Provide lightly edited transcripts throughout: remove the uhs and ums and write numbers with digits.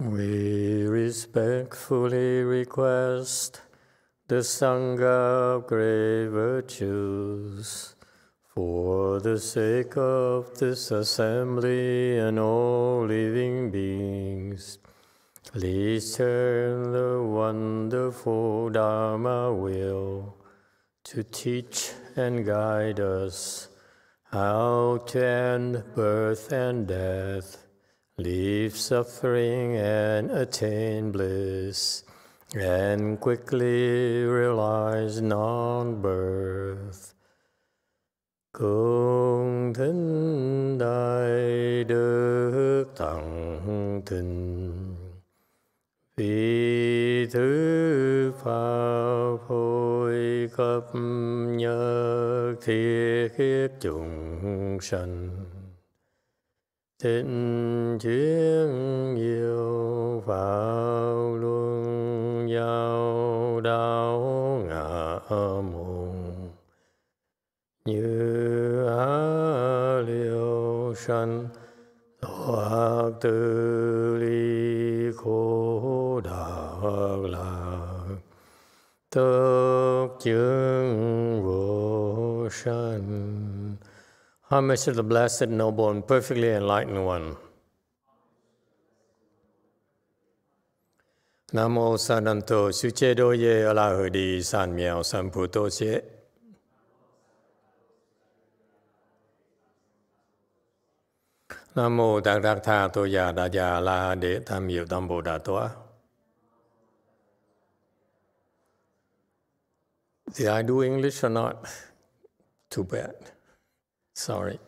We respectfully request the Sangha of great virtues, for the sake of this assembly and all living beings, please turn the wonderful Dharma wheel to teach and guide us how to end birth and death, leave suffering and attain bliss, and quickly realize non-birth. Cung thính đại đức thắng thịnh, vì thứ pháp hội cấp nhật thiết khiết chúng sanh. Thịnh chuyến nhiều pháp luân giao đạo ngã môn, như á liêu sanh thoát từ ly khổ đau lạc, tất chứng vô sanh. Homage to the Blessed, Noble, and Perfectly Enlightened One. Nam mô Sananto Suchedo Ye Alahudi San Miao Samputo Se. Nam mô Tạc Đạc Tha Tô Già Đà Già La Đế Tham Hiệu Tam Bồ Đà Toa. Did I do English or not? Too bad. Sorry.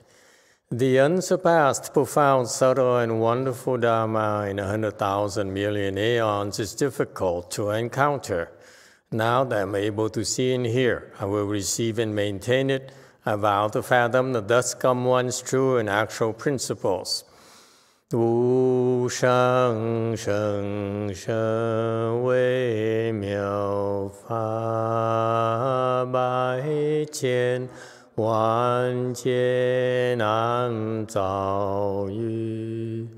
The unsurpassed, profound, subtle, and wonderful Dharma in 100,000 million aeons is difficult to encounter. Now that I'm able to see and hear, I will receive and maintain it. I vow to fathom the thus come one's true and actual principles. Wu sheng sheng sheng wei miao fa bai qian wan jian an zao yu,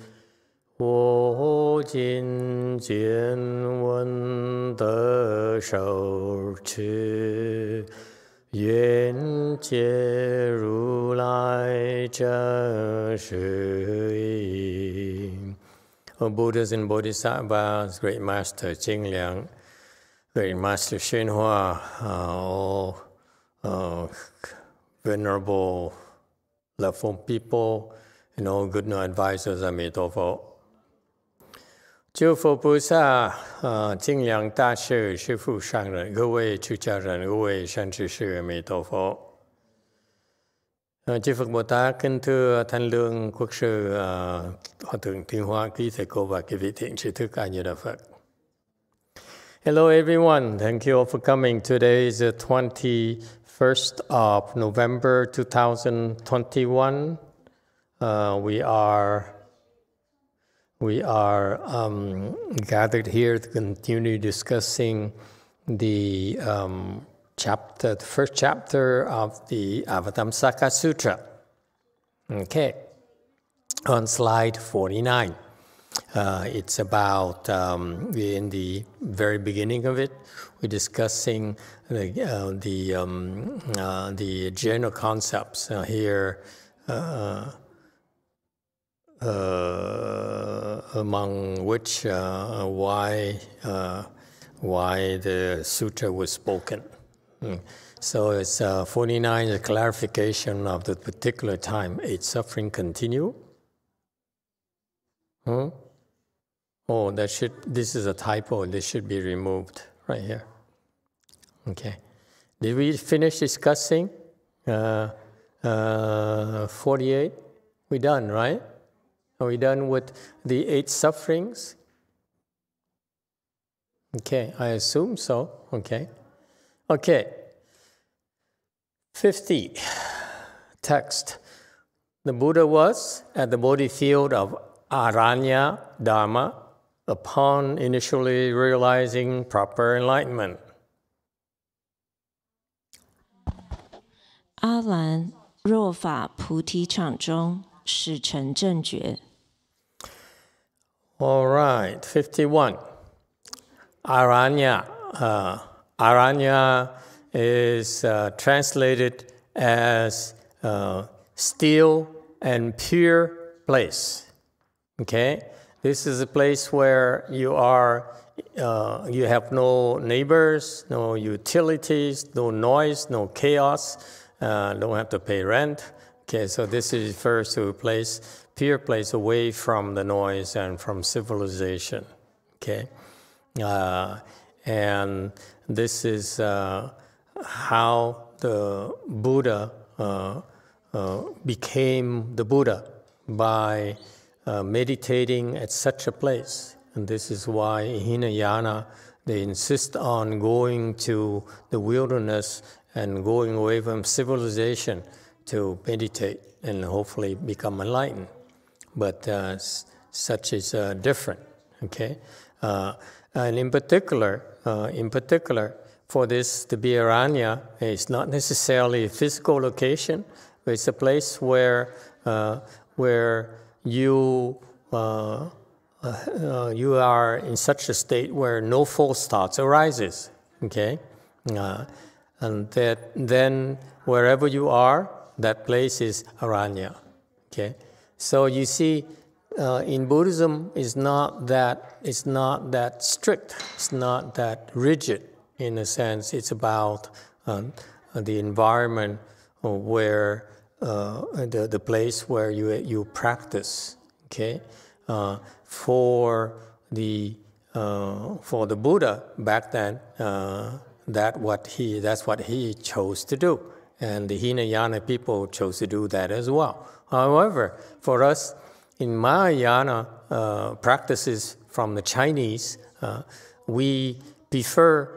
wo jin jian wen de shou chi, yuan jie ru lai zhen shi yi. O Buddhas and Bodhisattvas, Great Master Ching Liang, Great Master Shen Hua, all venerable, loveful people, and all good advisors, Amitabha. 诸佛菩萨、清凉大士、师父上人、各位出家人、各位善知识，阿弥陀佛。Chư Phật Bồ Tát, kính thưa Thanh Lương Quốc sư, Hòa thượng Tuyên Hóa, quý thầy cô và quý vị thiện tri thức A Di Đà Phật. Hello everyone, thank you all for coming. Today is the 21st of November 2021. We are gathered here to continue discussing the first chapter of the Avatamsaka Sutra. Okay, on slide 49. It's about, in the very beginning of it, we're discussing the general concepts here, among which why the sutra was spoken. So it's 49 is a clarification of the particular time. Age suffering continue. Oh, this is a typo. This should be removed right here. Okay. Did we finish discussing 48? We done, right? Are we done with the 8 sufferings? Okay, I assume so. Okay. Okay. 50. Text. The Buddha was at the Bodhi field of Aranya Dharma upon initially realizing proper enlightenment. 阿兰若法菩提场中始成正觉。All right, 51. Aranya. Aranya is translated as still and pure place. Okay, this is a place where you are. You have no neighbors, no utilities, no noise, no chaos. Don't have to pay rent. Okay, so this refers to a place, pure place, away from the noise and from civilization. Okay, and this is how the Buddha became the Buddha, by meditating at such a place. And this is why in Hinayana they insist on going to the wilderness and going away from civilization to meditate and hopefully become enlightened. But such is different. Okay, and in particular, for this to be Aranya, it's not necessarily a physical location, but it's a place where you are in such a state where no false thoughts arises. Okay, and that then wherever you are, that place is Aranya. Okay, so you see, in Buddhism, it's not that strict. It's not that rigid. In a sense, it's about the environment where the place where you practice. Okay, for the Buddha back then, that's what he chose to do. And the Hinayana people chose to do that as well. However, for us, in Mahayana practices from the Chinese, we prefer,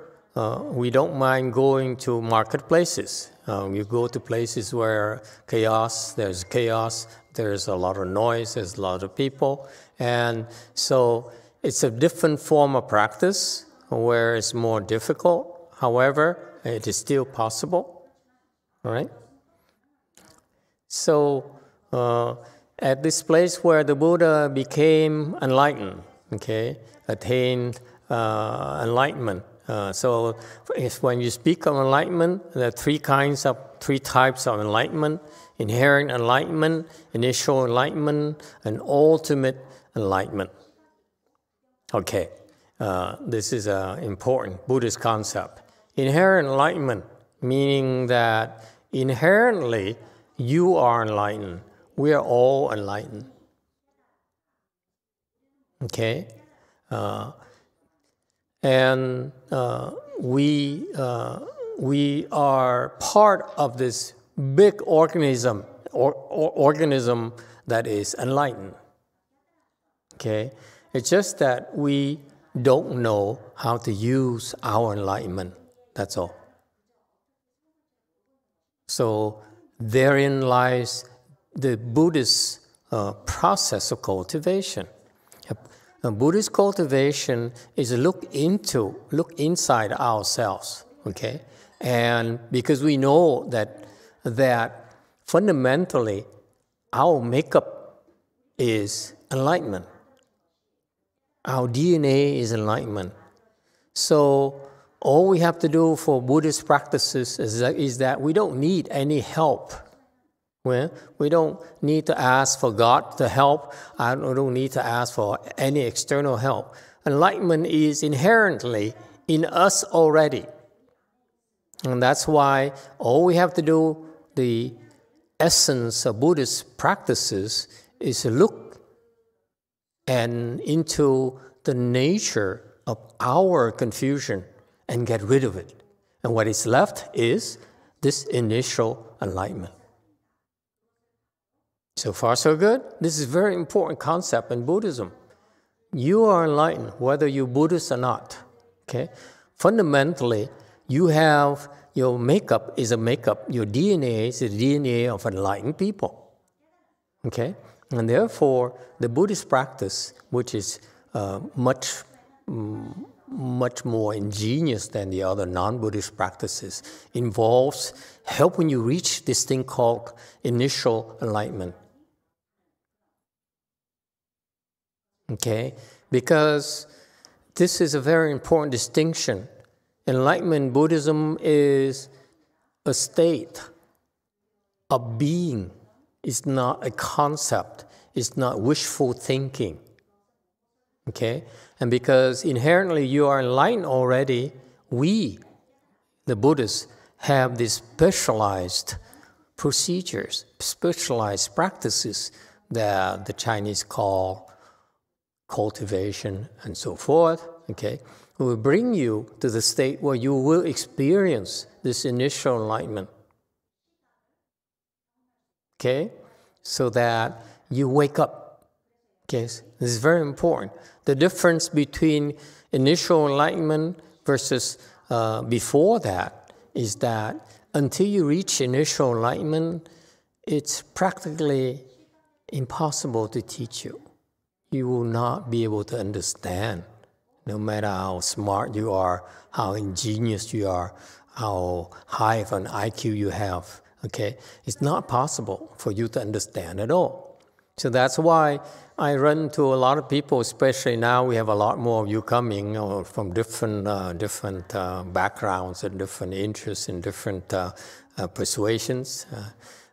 we don't mind going to marketplaces. You go to places where there's chaos, there's a lot of noise, there's a lot of people. And so it's a different form of practice where it's more difficult. However, it is still possible. All right. So at this place where the Buddha became enlightened, okay, attained enlightenment. So when you speak of enlightenment, there are three types of enlightenment: inherent enlightenment, initial enlightenment, and ultimate enlightenment. Okay, this is an important Buddhist concept. Inherent enlightenment, meaning that inherently you are enlightened. We are all enlightened. Okay? And we are part of this big organism that is enlightened. Okay? It's just that we don't know how to use our enlightenment. That's all. So therein lies the Buddhist process of cultivation. A Buddhist cultivation is a look inside ourselves, okay? And because we know that fundamentally our makeup is enlightenment. Our DNA is enlightenment. So all we have to do for Buddhist practices is that we don't need any help. We don't need to ask for God to help. I don't need to ask for any external help. Enlightenment is inherently in us already. And that's why all we have to do, the essence of Buddhist practices, is to look into the nature of our confusion and get rid of it. And what is left is this initial enlightenment. So far, so good. This is a very important concept in Buddhism. You are enlightened, whether you're Buddhist or not. Okay? Fundamentally, you have your makeup is a makeup. Your DNA is the DNA of enlightened people. Okay? And therefore, the Buddhist practice, which is much more ingenious than the other non-Buddhist practices, involves helping you reach this thing called initial enlightenment. Okay? Because this is a very important distinction. Enlightenment Buddhism is a state of being. It's not a concept. It's not wishful thinking. Okay? And because inherently you are enlightened already, we, the Buddhists, have these specialized procedures, specialized practices that the Chinese call cultivation and so forth. Okay? It will bring you to the state where you will experience this initial enlightenment. Okay? So that you wake up. Okay? This is very important. The difference between initial enlightenment versus before that is that until you reach initial enlightenment, it's practically impossible to teach you. You will not be able to understand. No matter how smart you are, how ingenious you are, how high of an IQ you have, okay? It's not possible for you to understand at all. So that's why I run into a lot of people, especially now we have a lot more of you coming from different backgrounds and different interests and different persuasions.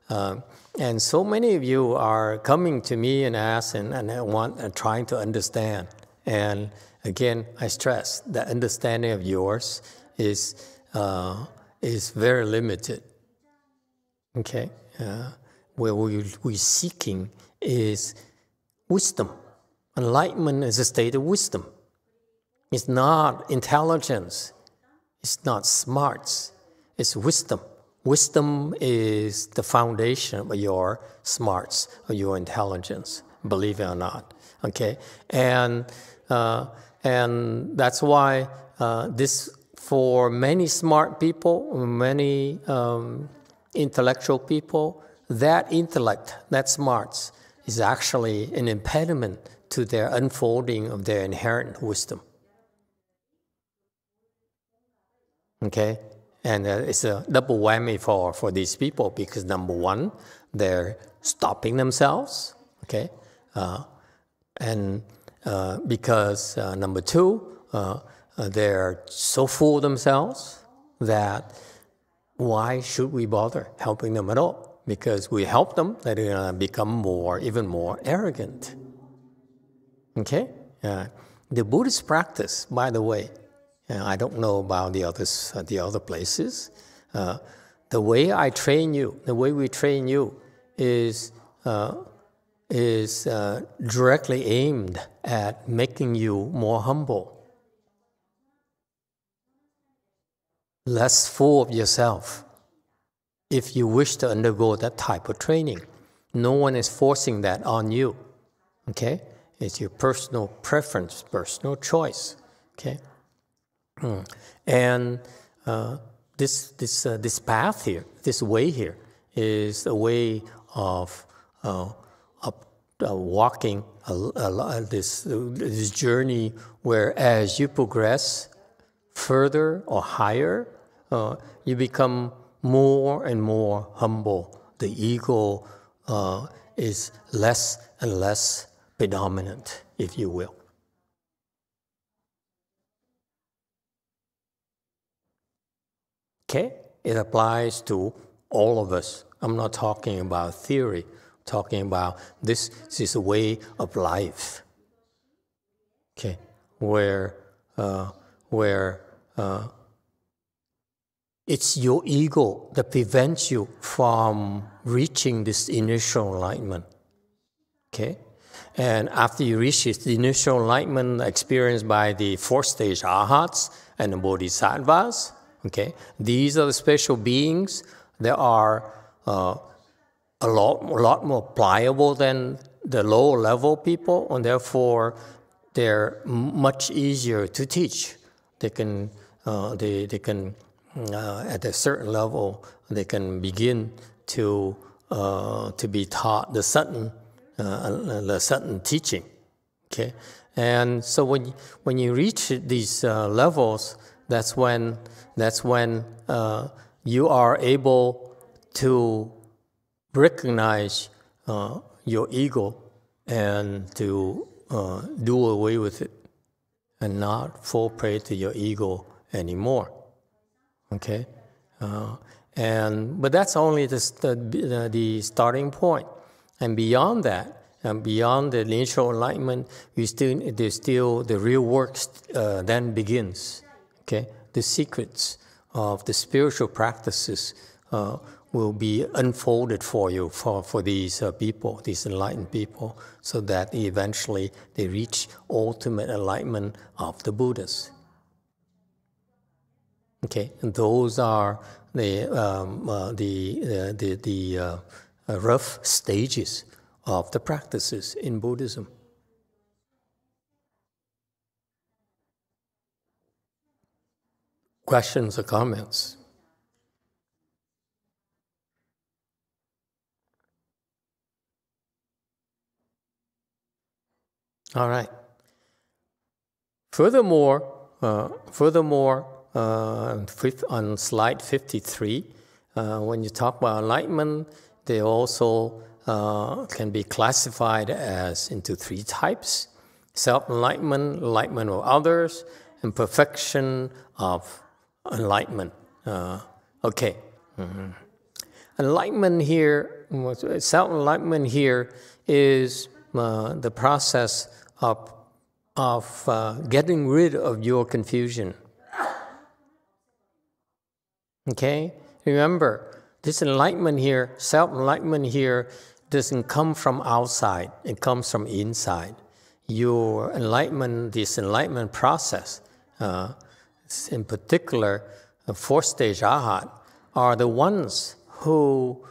And so many of you are coming to me and ask and trying to understand. And again, I stress that understanding of yours is very limited. Okay, where we're seeking is wisdom. Enlightenment is a state of wisdom. It's not intelligence. It's not smarts. It's wisdom. Wisdom is the foundation of your smarts, of your intelligence, believe it or not. Okay, and that's why this, for many smart people, many intellectual people, that intellect, that smarts, is actually an impediment to their unfolding of their inherent wisdom. Okay? And it's a double whammy for these people because number one, they're stopping themselves, okay? Because number two, they're so full of themselves that why should we bother helping them at all? Because we help them, they're going to become even more arrogant. Okay? The Buddhist practice, by the way, I don't know about the other places. The way I train you, the way we train you, is directly aimed at making you more humble, less full of yourself. If you wish to undergo that type of training, no one is forcing that on you. Okay, it's your personal preference, personal choice. Okay, and this path here, this way here, is a way of walking this journey where as you progress further or higher, you become more and more humble. The ego is less and less predominant, if you will. Okay? It applies to all of us. I'm not talking about theory. I'm talking about this is a way of life. Okay? Where it's your ego that prevents you from reaching this initial enlightenment. Okay? And after you reach this initial enlightenment experienced by the fourth stage arhats and the bodhisattvas, okay, these are the special beings that are a lot more pliable than the lower level people, and therefore they're much easier to teach. They can at a certain level, they can begin to be taught the sudden teaching. Okay, and so when you reach these levels, that's when you are able to recognize your ego and to do away with it and not fall prey to your ego anymore. Okay, but that's only the starting point, and beyond that, and beyond the initial enlightenment, there's still the real work then begins. Okay, the secrets of the spiritual practices will be unfolded for you for these people, these enlightened people, so that eventually they reach ultimate enlightenment of the Buddhas. Okay, and those are the rough stages of the practices in Buddhism. Questions or comments? All right. Furthermore, on slide 53, when you talk about enlightenment, they also can be classified as into three types: self-enlightenment, enlightenment of others, and perfection of enlightenment. Okay. Mm-hmm. Enlightenment here, self-enlightenment here is the process of getting rid of your confusion. Okay? Remember, this enlightenment here, self-enlightenment here, doesn't come from outside. It comes from inside. Your enlightenment, this enlightenment process, in particular, the fourth stage Arhat, are the ones who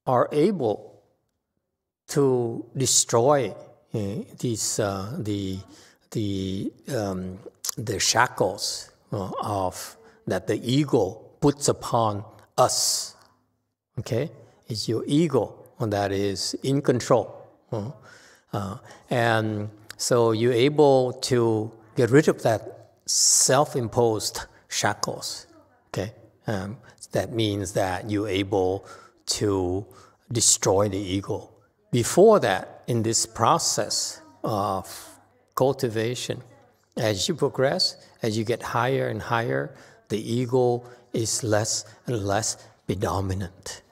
are able to destroy the shackles that the ego puts upon us. Okay, it's your ego that is in control, and so you're able to get rid of that self-imposed shackles. Okay, that means that you're able to destroy the ego. Before that, in this process of cultivation, as you progress, as you get higher and higher, the ego is less and less predominant.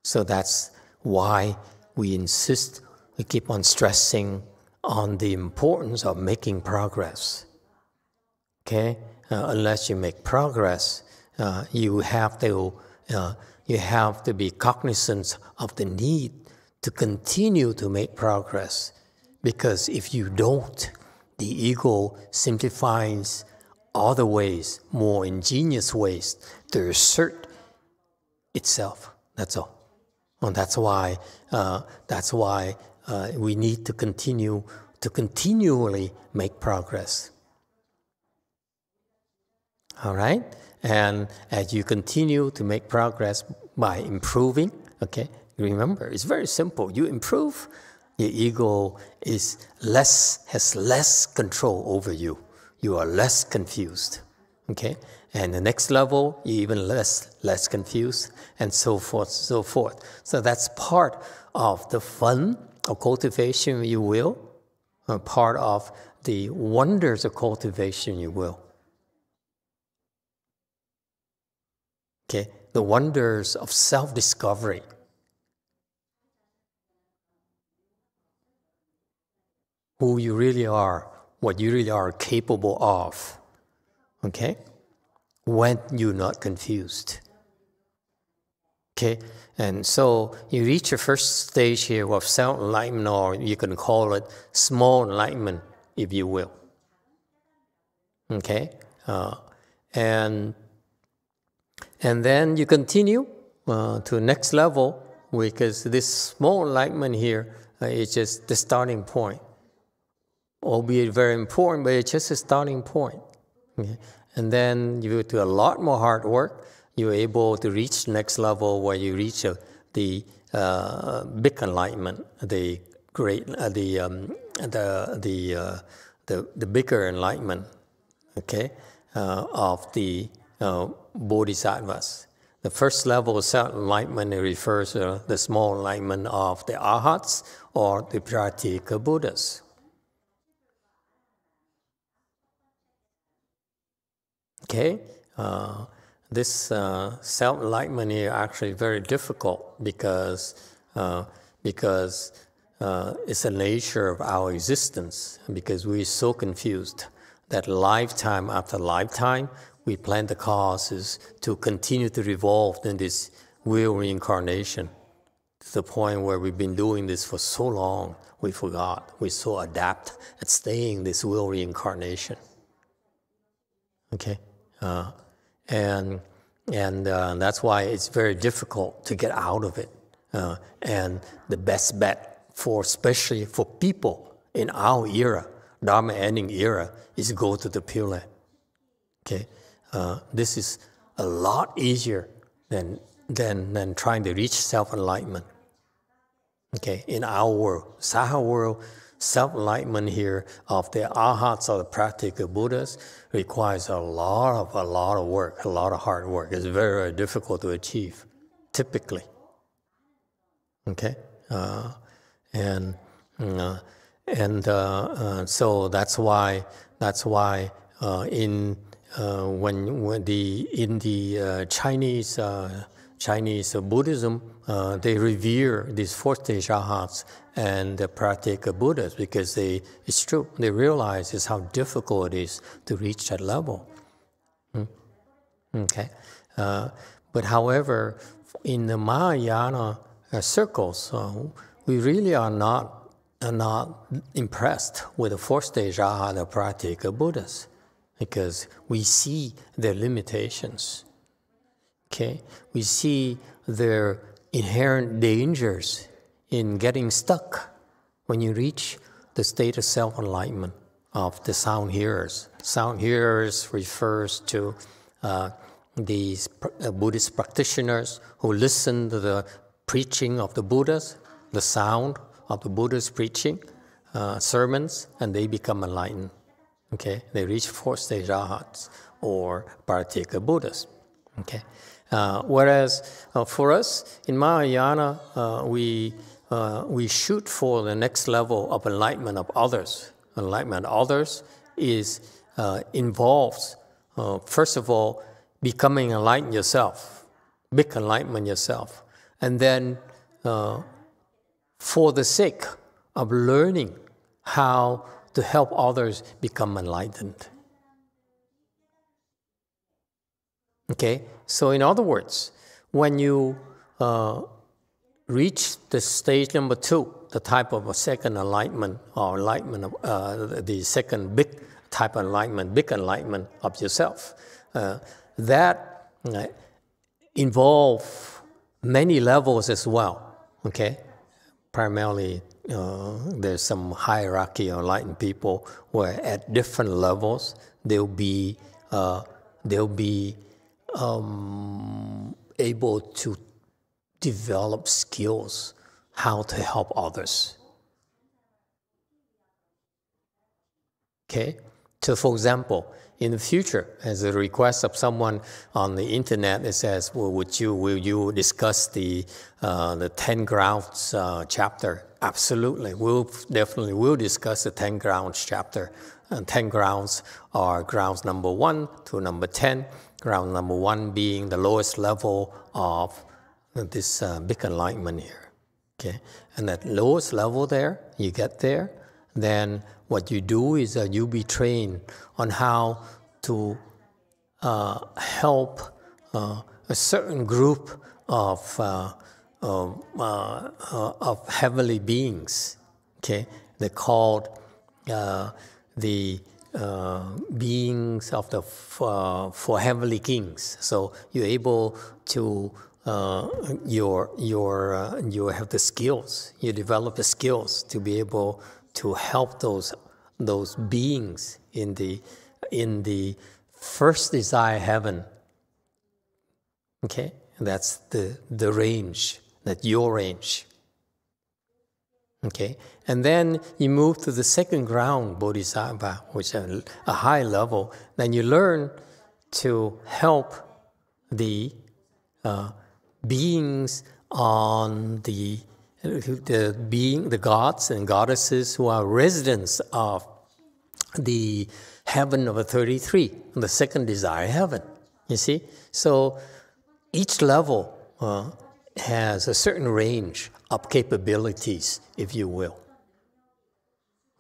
So that's why we insist, we keep on stressing on the importance of making progress. Okay? Unless you make progress, you have to be cognizant of the need to continue to make progress. Because if you don't, the ego simply finds other ways, more ingenious ways, to assert itself. That's all. And that's why we need to continually make progress. All right? And as you continue to make progress by improving, okay, remember, it's very simple. You improve, your ego has less control over you. You are less confused, okay? And the next level, you're even less confused, and so forth, so forth. So that's part of the fun of cultivation, you will, part of the wonders of cultivation, you will. Okay, the wonders of self-discovery. Who you really are, what you really are capable of, okay? When you're not confused. Okay, and so you reach your first stage here of self-enlightenment, or you can call it small enlightenment, if you will. Okay, and then you continue to the next level, because this small enlightenment here is just the starting point. Albeit very important, but it's just a starting point. Okay? And then you do a lot more hard work. You're able to reach the next level where you reach the big enlightenment, the great, the bigger enlightenment, okay, of the bodhisattvas. The first level of self-enlightenment refers to the small enlightenment of the Arhats or the Pratyeka Buddhas. Okay, this self-enlightenment is actually very difficult because it's the nature of our existence, because we're so confused that lifetime after lifetime, we plan the causes to continue to revolve in this wheel reincarnation to the point where we've been doing this for so long, we forgot. We're so adept at staying in this wheel reincarnation. Okay? And that's why it's very difficult to get out of it. And the best bet, especially for people in our era, Dharma ending era, is go to the Pure Land. Okay? This is a lot easier than trying to reach self-enlightenment. Okay, in our world, Saha world, self-enlightenment here of the Arhats or the Pratyeka Buddhas requires a lot of work, a lot of hard work. It's very, very difficult to achieve, typically. Okay, so that's why in the Chinese Buddhism, they revere these fourth-stage Arhats and the Pratyeka Buddhas because it's true. They realize how difficult it is to reach that level. Okay, but however, in the Mahayana circles, we really are not impressed with the fourth-stage Arhat and Pratyeka Buddhas because we see their limitations. Okay, we see their inherent dangers in getting stuck when you reach the state of self-enlightenment of the sound hearers. Sound hearers refers to these Buddhist practitioners who listen to the preaching of the Buddhas, the sound of the Buddha's preaching, sermons, and they become enlightened. Okay, they reach fourth-stage Arhats or Pratyeka Buddhas. Okay. Whereas for us in Mahayana, we shoot for the next level of enlightenment of others. Enlightenment of others involves, first of all, becoming enlightened yourself, big enlightenment yourself, and then for the sake of learning how to help others become enlightened. Okay, so in other words, when you reach the stage number 2, the type of a second enlightenment or enlightenment of the second big type of enlightenment, big enlightenment of yourself, that involve many levels as well. Okay, primarily there's some hierarchy of enlightened people where at different levels they'll be able to develop skills how to help others. Okay, so for example, in the future, as a request of someone on the internet, it says, "Well, will you discuss the 10 grounds chapter?" Absolutely, we'll discuss the 10 grounds chapter. And 10 grounds are grounds number 1 to number 10. Ground number 1 being the lowest level of this big enlightenment here. Okay, and that lowest level there, you get there, then what you do is you be trained on how to help a certain group of heavenly beings. Okay, they're called the beings of the four heavenly kings. So you're able to you have the skills. You develop the skills to be able to help those beings in the first desire heaven. Okay, and that's the range. That's your range. Okay, and then you move to the second ground, Bodhisattva, which is a high level. Then you learn to help the beings on the gods and goddesses who are residents of the heaven of a 33, the second desire heaven. You see? So each level has a certain range of capabilities, if you will.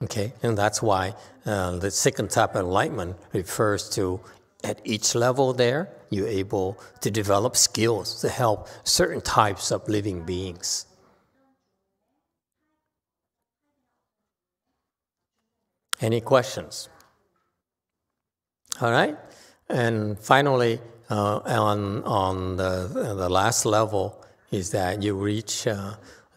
Okay? And that's why the second type of enlightenment refers to at each level there, you're able to develop skills to help certain types of living beings. Any questions? All right? And finally, on the last level is that you reach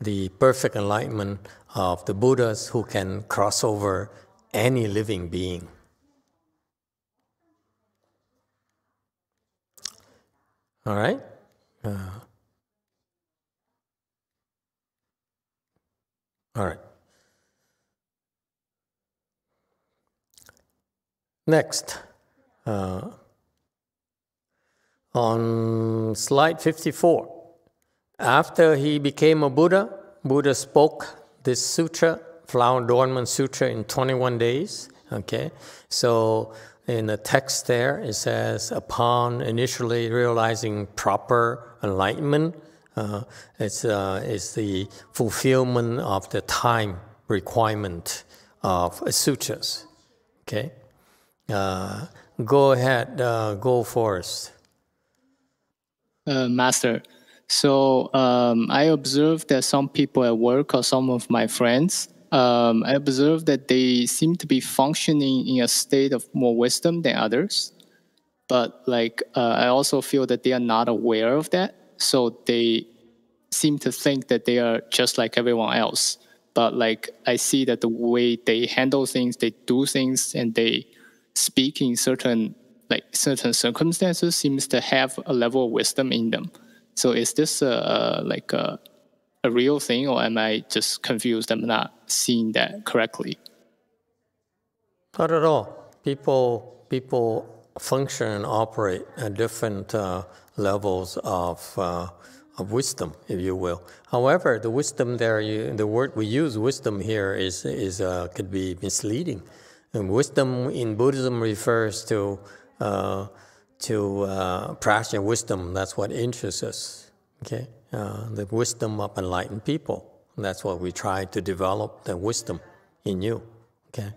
the perfect enlightenment of the Buddhas who can cross over any living being. All right? All right. Next, on slide 54, after he became a Buddha, Buddha spoke this sutra, Flower Adornment Sutra, in 21 days. Okay, so in the text there, it says, upon initially realizing proper enlightenment, it's the fulfillment of the time requirement of sutras. Okay, go ahead, go first. Master, so I observed that some people at work or some of my friends, I observed that they seem to be functioning in a state of more wisdom than others. But I also feel that they are not aware of that. So they seem to think that they are just like everyone else. But I see that the way they handle things, they do things, and they speak in certain circumstances seems to have a level of wisdom in them. So is this a real thing, or am I just confused? I'm not seeing that correctly. Not at all. People function and operate at different levels of wisdom, if you will. However, the wisdom there, the word we use, wisdom here, could be misleading. And wisdom in Buddhism refers to practical wisdom. That's what interests us. Okay, the wisdom of enlightened people. That's what we try to develop, the wisdom in you. Okay,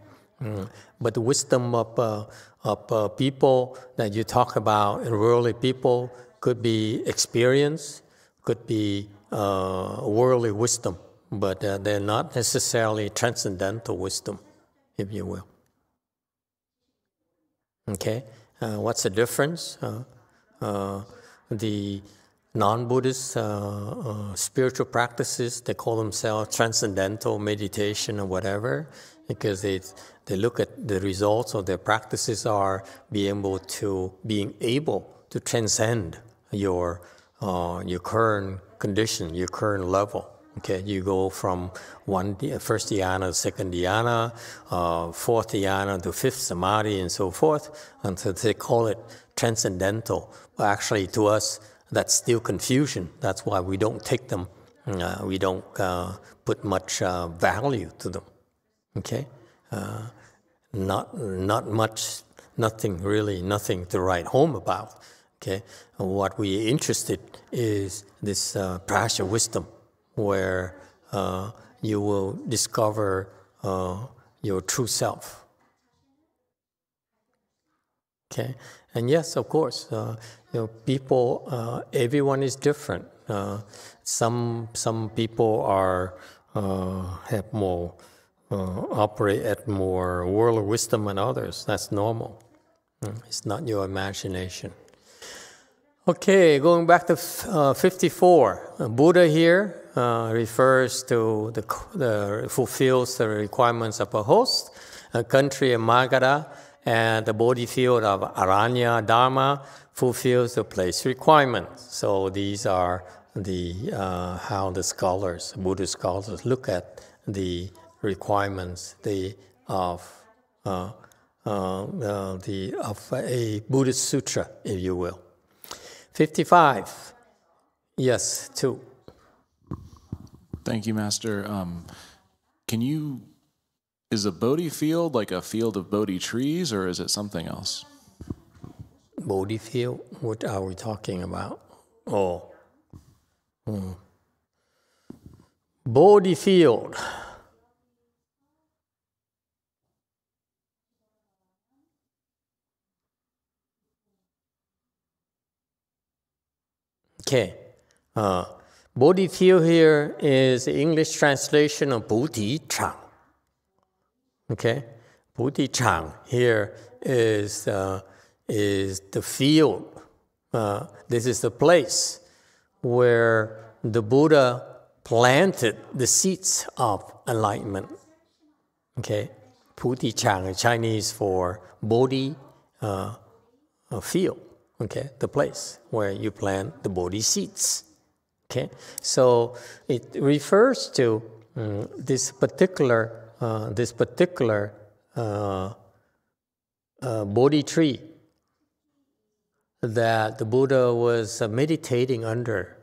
but the wisdom of people that you talk about, worldly people, could be experience, could be worldly wisdom, but they're not necessarily transcendental wisdom, if you will. Okay, what's the difference? The non-Buddhist spiritual practices, they call themselves transcendental meditation or whatever, because they look at the results of their practices are being able to transcend your current condition, your current level. Okay, you go from first dhyana, second dhyana, fourth dhyana to fifth samadhi, and so forth, until they call it transcendental. But actually, to us, that's still confusion. That's why we don't take them. We don't put much value to them. Okay, not much, nothing to write home about. Okay, what we're interested is this practical wisdom, where you will discover your true self. Okay, and yes, of course, people, everyone is different. Some people have more operate at more worldly wisdom than others. That's normal. It's not your imagination. Okay, going back to 54, Buddha here refers to fulfills the requirements of a host, a country of Magadha, and the Bodhi field of Aranya Dharma fulfills the place requirements. So these are how the scholars, Buddhist scholars, look at the requirements of a Buddhist sutra, if you will. 55. Yes, 2. Thank you, Master. Is a Bodhi field like a field of Bodhi trees, or is it something else? Bodhi field? What are we talking about? Oh. Bodhi field. Okay. Bodhi field here is the English translation of Bodhi Chang. Okay? Bodhi Chang here is the field. This is the place where the Buddha planted the seeds of enlightenment. Okay? Bodhi Chang is Chinese for Bodhi field. Okay, the place where you plant the Bodhi seeds. Okay, so it refers to this particular Bodhi tree that the Buddha was meditating under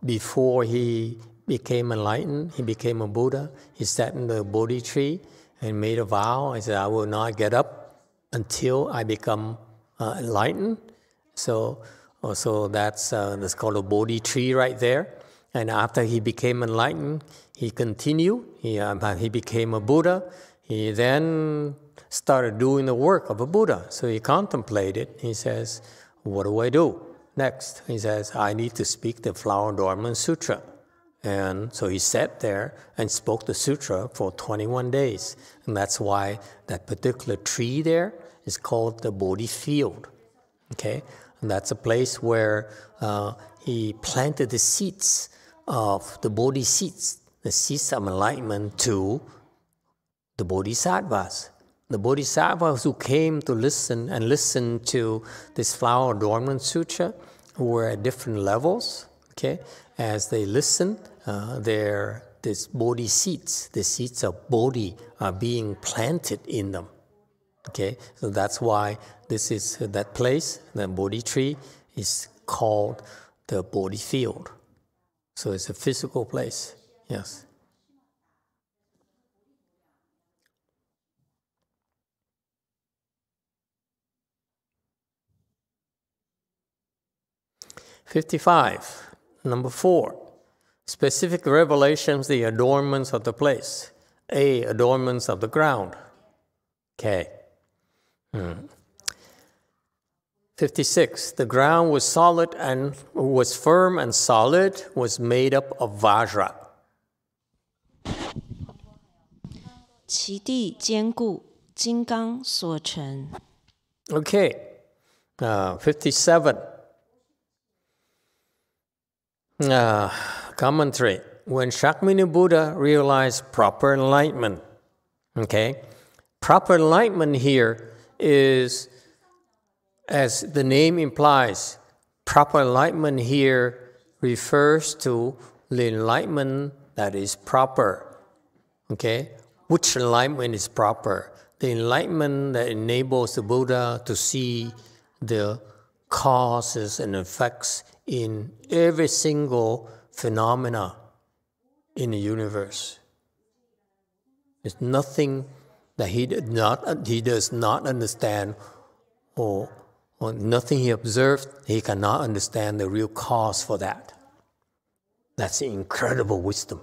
before he became enlightened. He became a Buddha. He sat in the Bodhi tree and made a vow. He said, "I will not get up until I become enlightened." So that's called a Bodhi tree right there. And after he became enlightened, he continued. He became a Buddha. He then started doing the work of a Buddha. So he contemplated. He says, "What do I do next?" He says, "I need to speak the Flower Adornment Sutra." And so he sat there and spoke the sutra for 21 days. And that's why that particular tree there is called the Bodhi field. Okay? And that's a place where he planted the seeds of the Bodhi seeds, the seeds of enlightenment to the Bodhisattvas. The Bodhisattvas who came to listen to this Flower Adornment Sutra were at different levels. Okay? As they listened, these Bodhi seeds, the seeds of Bodhi are being planted in them. Okay, so that's why this is that place, the Bodhi tree, is called the Bodhi field. So it's a physical place, yes. (55) Number 4. Specific revelations, the adornments of the place. A, adornments of the ground. Okay. 56. The ground was solid and was firm and solid, was made up of Vajra. 其地坚固，金刚所成。 Okay. 57. Commentary. When Shakyamuni Buddha realized proper enlightenment, okay, proper enlightenment here is, as the name implies, proper enlightenment here refers to the enlightenment that is proper. Okay? Which enlightenment is proper? The enlightenment that enables the Buddha to see the causes and effects in every single phenomena in the universe. There's nothing that he does not understand, or nothing he observed, he cannot understand the real cause for that. That's incredible wisdom.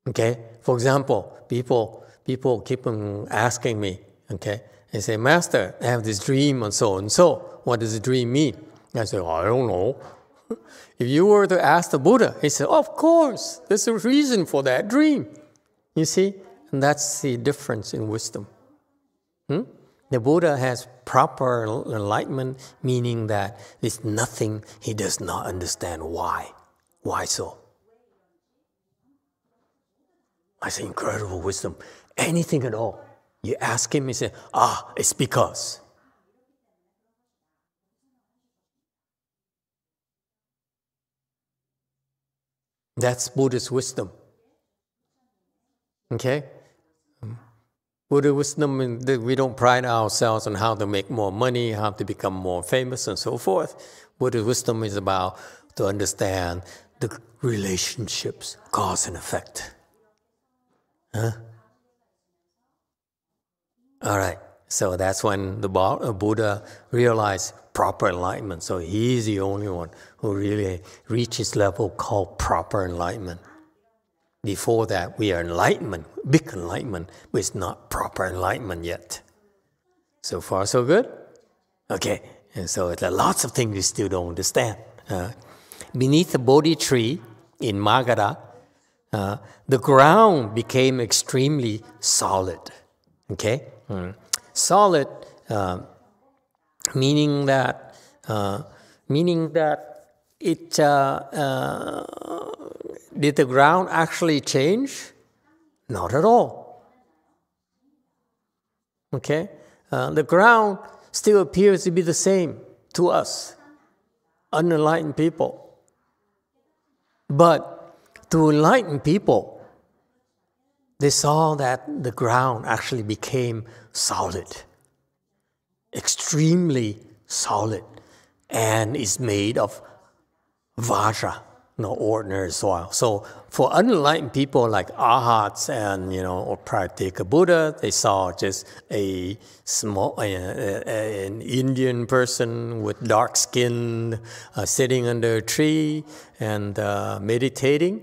Okay? For example, people keep on asking me, okay? They say, "Master, I have this dream and so and so. What does the dream mean?" I say, "I don't know." If you were to ask the Buddha, he said, "Of course, there's a reason for that dream." You see? And that's the difference in wisdom. The Buddha has proper enlightenment, meaning that there's nothing he does not understand why. Why so? That's incredible wisdom. Anything at all. You ask him, he says, it's because. That's Buddha's wisdom. Okay? Buddha's wisdom, we don't pride ourselves on how to make more money, how to become more famous, and so forth. Buddha's wisdom is about to understand the relationships, cause and effect. Huh? All right, so that's when the Buddha realized proper enlightenment. So he's the only one who really reached this level called proper enlightenment. Before that, we are enlightenment, big enlightenment, but it's not proper enlightenment yet. So far, so good? Okay, and so there are lots of things we still don't understand. Beneath the Bodhi tree in Magadha, the ground became extremely solid. Okay? Solid, meaning that it did the ground actually change? Not at all. Okay? The ground still appears to be the same to us, unenlightened people. But to enlightened people, they saw that the ground actually became solid, extremely solid, and is made of vajra, no ordinary soil. So for unenlightened people like arhats and or Pratyeka Buddha, they saw just a small an Indian person with dark skin sitting under a tree and meditating.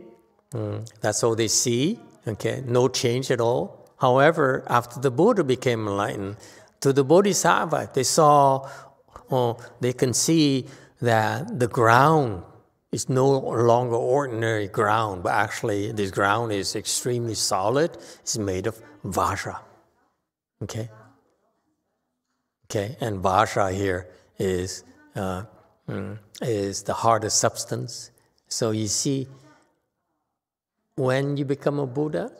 That's all they see. Okay, no change at all. However, after the Buddha became enlightened, to the Bodhisattva, they can see that the ground is no longer ordinary ground, but actually this ground is extremely solid. It's made of vajra. Okay? Okay, and vajra here is the hardest substance. So you see, when you become a Buddha,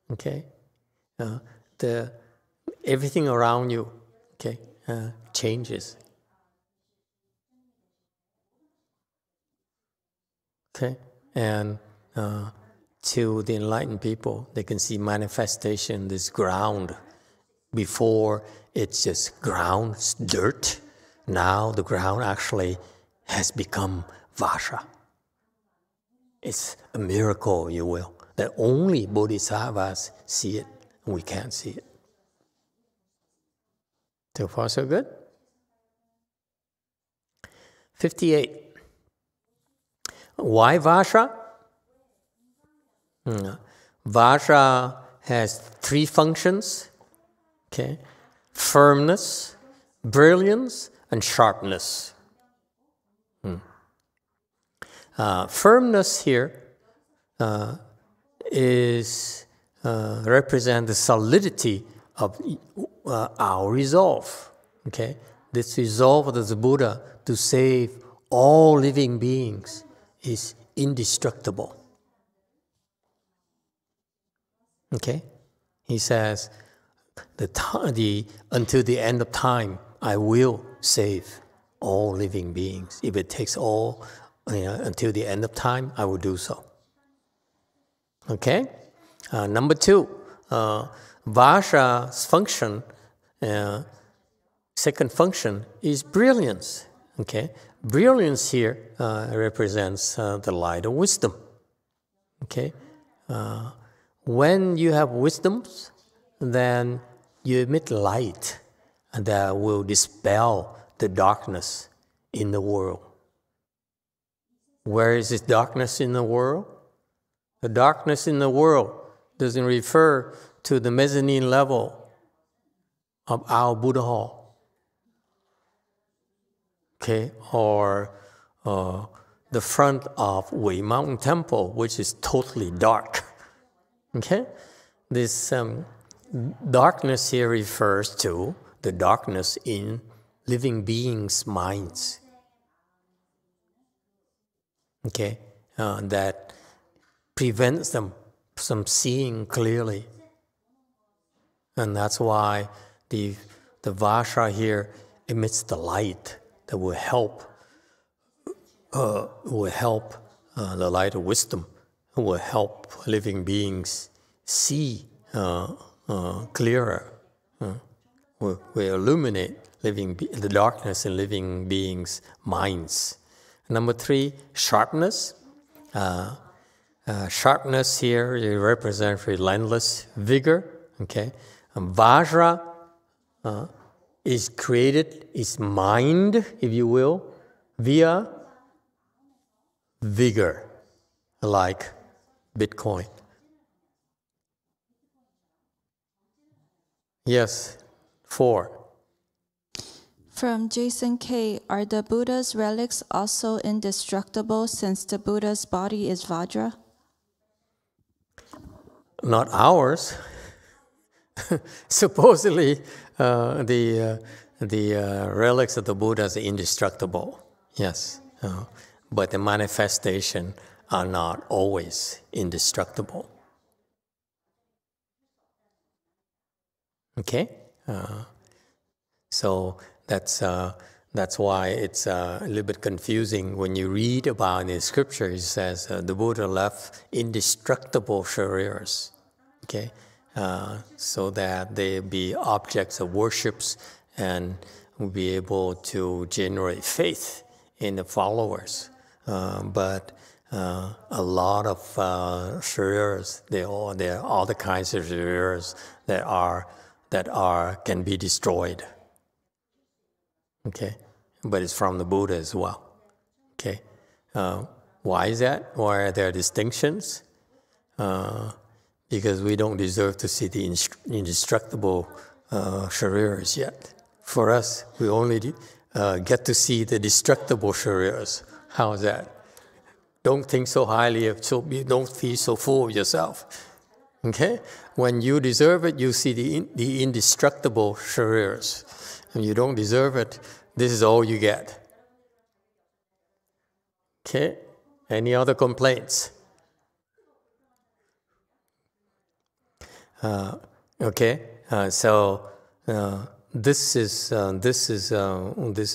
okay, everything around you, okay, changes. Okay, and to the enlightened people, they can see manifestation, this ground. Before, it's just ground, it's dirt. Now the ground actually has become vajra. It's a miracle, you will, that only bodhisattvas see it, and we can't see it. So far, so good? 58. Why vajra? Vajra has three functions, okay? Firmness, brilliance, and sharpness. Firmness here represents the solidity of our resolve. Okay, this resolve of the Buddha to save all living beings is indestructible. Okay, he says, until the end of time, I will save all living beings. If it takes all. Until the end of time, I will do so. Okay? Number 2, Vajra's function, second function, is brilliance. Okay? Brilliance here represents the light of wisdom. Okay? When you have wisdoms, then you emit light that will dispel the darkness in the world. Where is this darkness in the world? The darkness in the world doesn't refer to the mezzanine level of our Buddha Hall, okay, or the front of Wei Mountain Temple, which is totally dark. Okay, this darkness here refers to the darkness in living beings' minds. Okay, that prevents them from seeing clearly, and that's why the Vajra here emits the light that will help the light of wisdom, will help living beings see clearer, will illuminate the darkness in living beings' minds. Number 3, sharpness. Sharpness here it represents relentless vigor. Okay, Vajra is created, is mined, if you will, via vigor, like Bitcoin. Yes, 4. From Jason K. Are the Buddha's relics also indestructible since the Buddha's body is Vajra? Not ours. Supposedly, the relics of the Buddha are indestructible. Yes, but the manifestation are not always indestructible. Okay, so that's why it's a little bit confusing when you read about in Scripture. It says the Buddha left indestructible shariras. Okay, so that they be objects of worships and will be able to generate faith in the followers. But a lot of shariras, there are all the kinds of shariras that can be destroyed. Okay, but it's from the Buddha as well. Okay, why is that? Why are there distinctions? Because we don't deserve to see the indestructible shariras yet. For us, we only get to see the destructible shariras. How is that? Don't think so highly of, so don't feel so full of yourself. Okay? When you deserve it, you see the indestructible shariras. When you don't deserve it, this is all you get. Okay? Any other complaints? Okay, so this is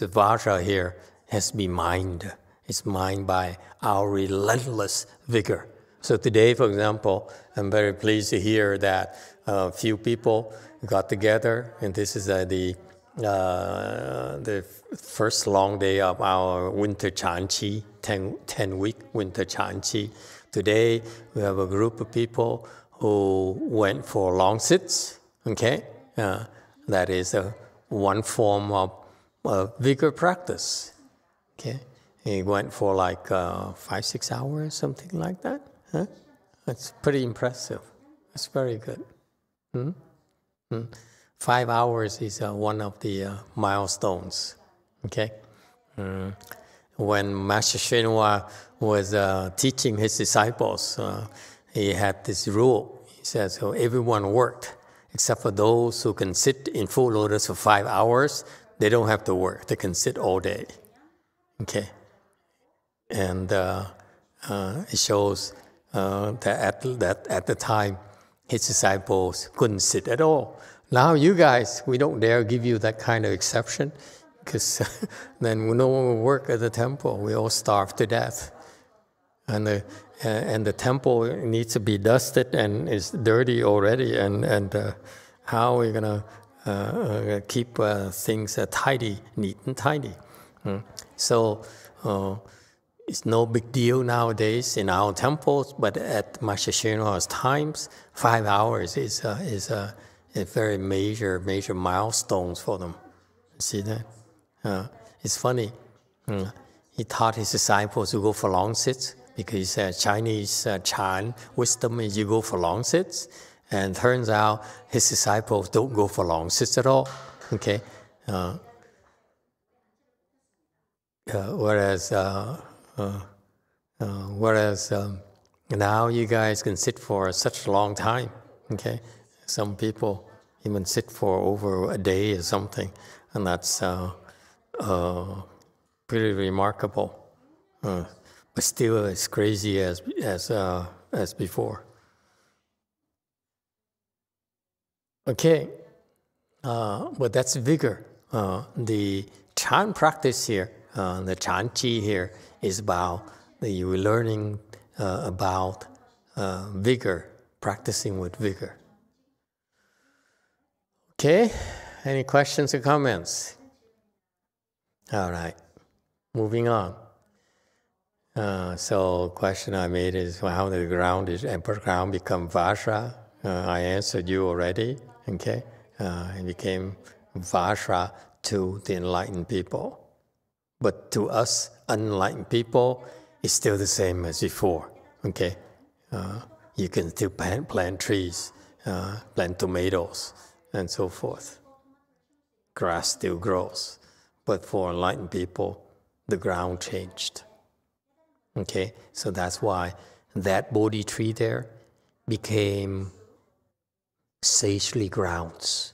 Vajra here has been mined. It's mined by our relentless vigor. So today, for example, I'm very pleased to hear that a few people got together, and this is the first long day of our winter Chanqi, 10-week winter Chanqi. Today, we have a group of people who went for long sits, okay? That is one form of vigor practice, okay? He went for like 5-6 hours, something like that. Huh? That's pretty impressive. It's very good. 5 hours is one of the milestones, okay? When Master Shenhua was teaching his disciples, he had this rule. He says, so everyone worked, except for those who can sit in full lotus for 5 hours. They don't have to work. They can sit all day. Okay? And it shows that at the time, his disciples couldn't sit at all. Now you guys, we don't dare give you that kind of exception, because then no one will work at the temple. We all starve to death. And the temple needs to be dusted and is dirty already. And how are we going to keep things tidy, neat and tidy? So it's no big deal nowadays in our temples, but at Master Shenhua's times, 5 hours is a very major milestones for them. See that? It's funny. He taught his disciples to go for long sits, because he said Chinese Chan wisdom is you go for long sits, and turns out his disciples don't go for long sits at all. Okay, whereas now you guys can sit for such a long time. Okay, some people even sit for over a day or something, and that's pretty remarkable. But still as crazy as before. Okay, but that's vigor. The Chan practice here, the Chan Chi here, is about we're learning about vigor, practicing with vigor. Okay, any questions or comments? All right, moving on. So question I made is, well, how did the ground become Vajra? I answered you already, okay? It became Vajra to the enlightened people. But to us unenlightened people, it's still the same as before, okay? You can still plant trees, plant tomatoes, and so forth. Grass still grows. But for enlightened people, the ground changed. Okay, so that's why that Bodhi tree there became sagely grounds.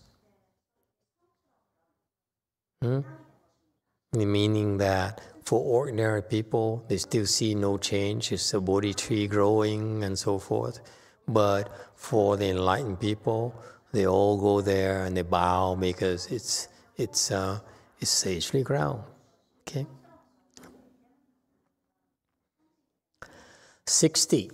Meaning that for ordinary people, they still see no change. It's a Bodhi tree growing and so forth. But for the enlightened people, they all go there and they bow because it's sagely ground. Okay. 60.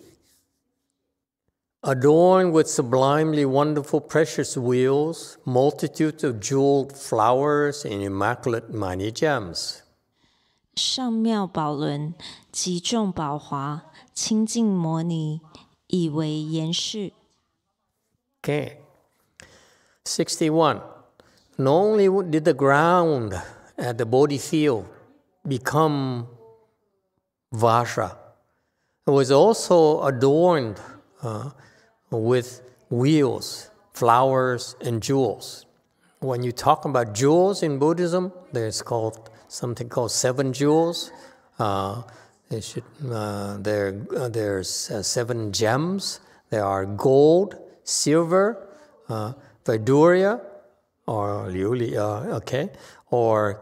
Adorned with sublimely wonderful precious wheels, multitudes of jeweled flowers and immaculate many gems. 上妙宝轮，极重宝华，清净摩尼，以为严饰。 Okay. 61. Not only did the ground at the Bodhi field become Vajra, it was also adorned with wheels, flowers, and jewels. When you talk about jewels in Buddhism, there's something called 7 jewels. There's 7 gems. There are gold, silver, Vaidurya, or liuli, or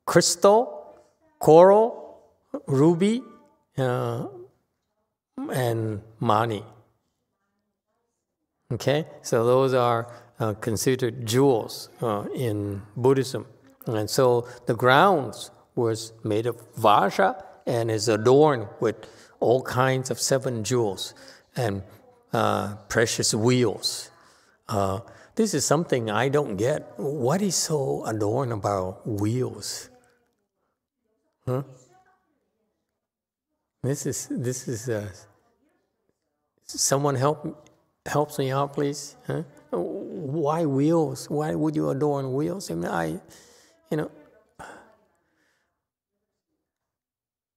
crystal, coral, ruby, and mani. Okay, so those are considered jewels in Buddhism. And so the grounds was made of Vajra and is adorned with all kinds of 7 jewels and precious wheels. This is something I don't get. What is so adorned about wheels? Huh? This is someone helps me out, please. Huh? Why wheels? Why would you adorn wheels? I mean,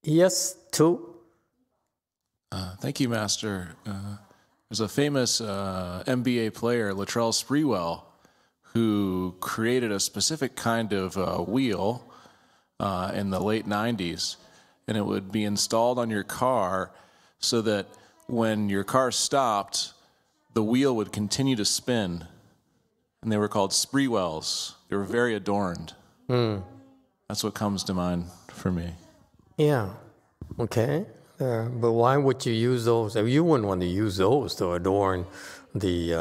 yes, too. Thank you, Master. There's a famous NBA player, Latrell Sprewell, who created a specific kind of wheel in the late 90s. And it would be installed on your car so that when your car stopped, the wheel would continue to spin. And they were called Sprewells. They were very adorned. That's what comes to mind for me. Yeah, okay. But why would you use those? You wouldn't want to use those to adorn the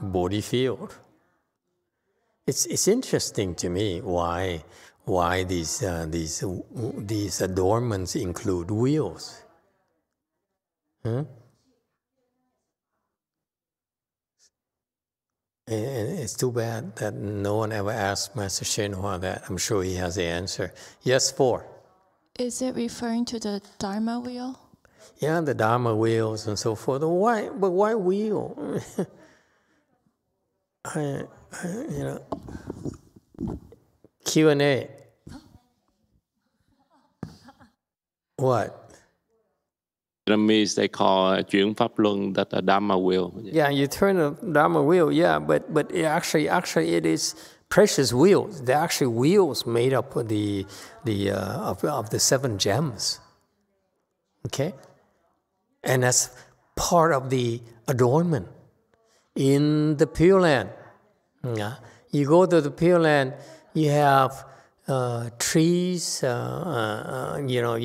Bodhi field. It's interesting to me why these adornments include wheels. Huh? And it's too bad that no one ever asked Master Shenhua that. I'm sure he has the answer. Yes, 4. Is it referring to the Dharma wheel? Yeah, the Dharma wheels and so forth. Why wheel? Q&A. What? Vietnamese, they call chuyển pháp luân that a Dharma wheel. Yeah, you turn a Dharma wheel, yeah, but actually it is precious wheels. They're actually wheels made up of the 7 gems. Okay? And that's part of the adornment. In the Pure Land, you go to the Pure Land, you have trees, you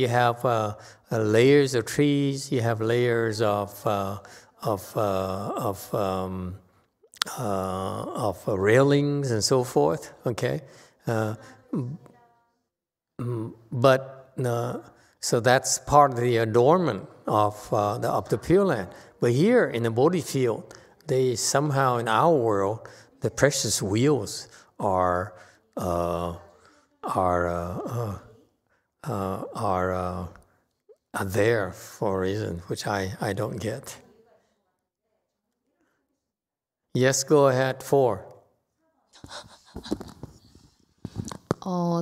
have layers of trees, you have layers of railings and so forth. Okay, so that's part of the adornment of the Pure Land. But here in the Bodhi field, they somehow in our world, the precious wheels are are there for a reason, which I don't get. Yes, go ahead, 4.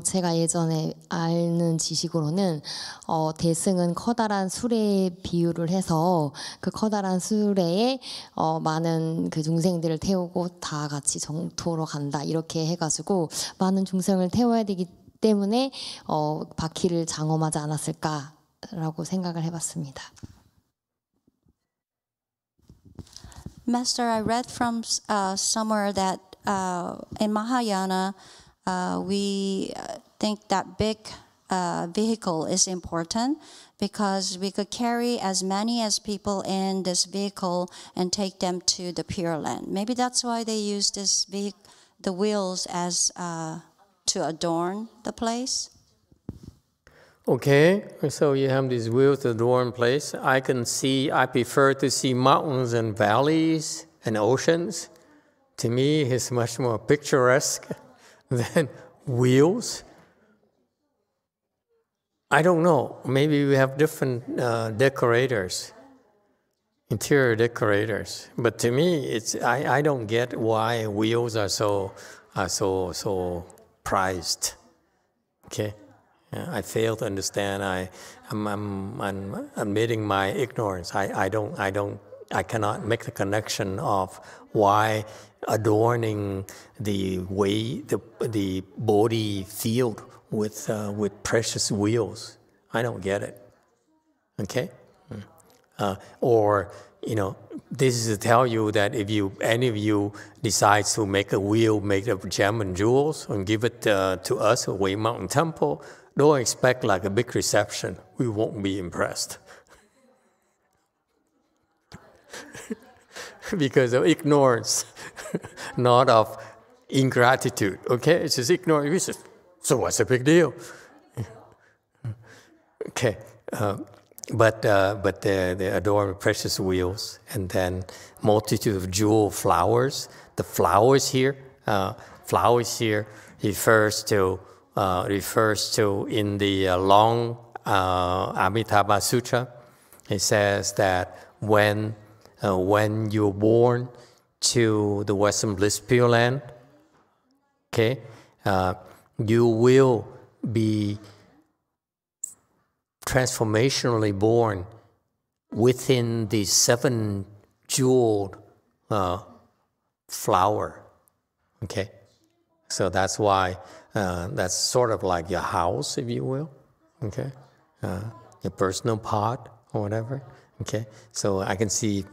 제가 예전에 아는 지식으로는 대승은 커다란 수레에 비유를 해서 그 커다란 수레에 많은 그 중생들을 태우고 다 같이 정토로 간다 이렇게 해가지고 많은 중생을 태워야 되기 때문에 바퀴를 장엄하지 않았을까라고 생각을 해봤습니다. Master, I read from somewhere that in Mahayana, we think that big vehicle is important because we could carry as many as people in this vehicle and take them to the Pure Land. Maybe that's why they use the wheels as to adorn the place. Okay, so you have these wheels to adorn place. I prefer to see mountains and valleys and oceans. To me, it's much more picturesque than wheels. I don't know. Maybe we have different decorators, interior decorators. But to me, I don't get why wheels are so prized. Okay. I fail to understand. I'm admitting my ignorance. I cannot make the connection of why adorning the body field with precious wheels. I don't get it. Okay, or this is to tell you that if any of you decides to make a wheel made of gem and jewels and give it to us at Wei Mountain Temple, don't expect like a big reception. We won't be impressed. Because of ignorance, not of ingratitude. Okay, it's just ignorance. So what's the big deal? Okay, but they adorn with precious wheels, and then multitude of jewel flowers. The flowers here refers to in the long Avatamsaka Sutra. It says that when you're born to the Western Bliss Pure Land, okay, you will be transformationally born within the 7 jeweled flower. Okay, so that's why that's sort of like your house, if you will. Okay, your personal pot or whatever. Okay, so I can see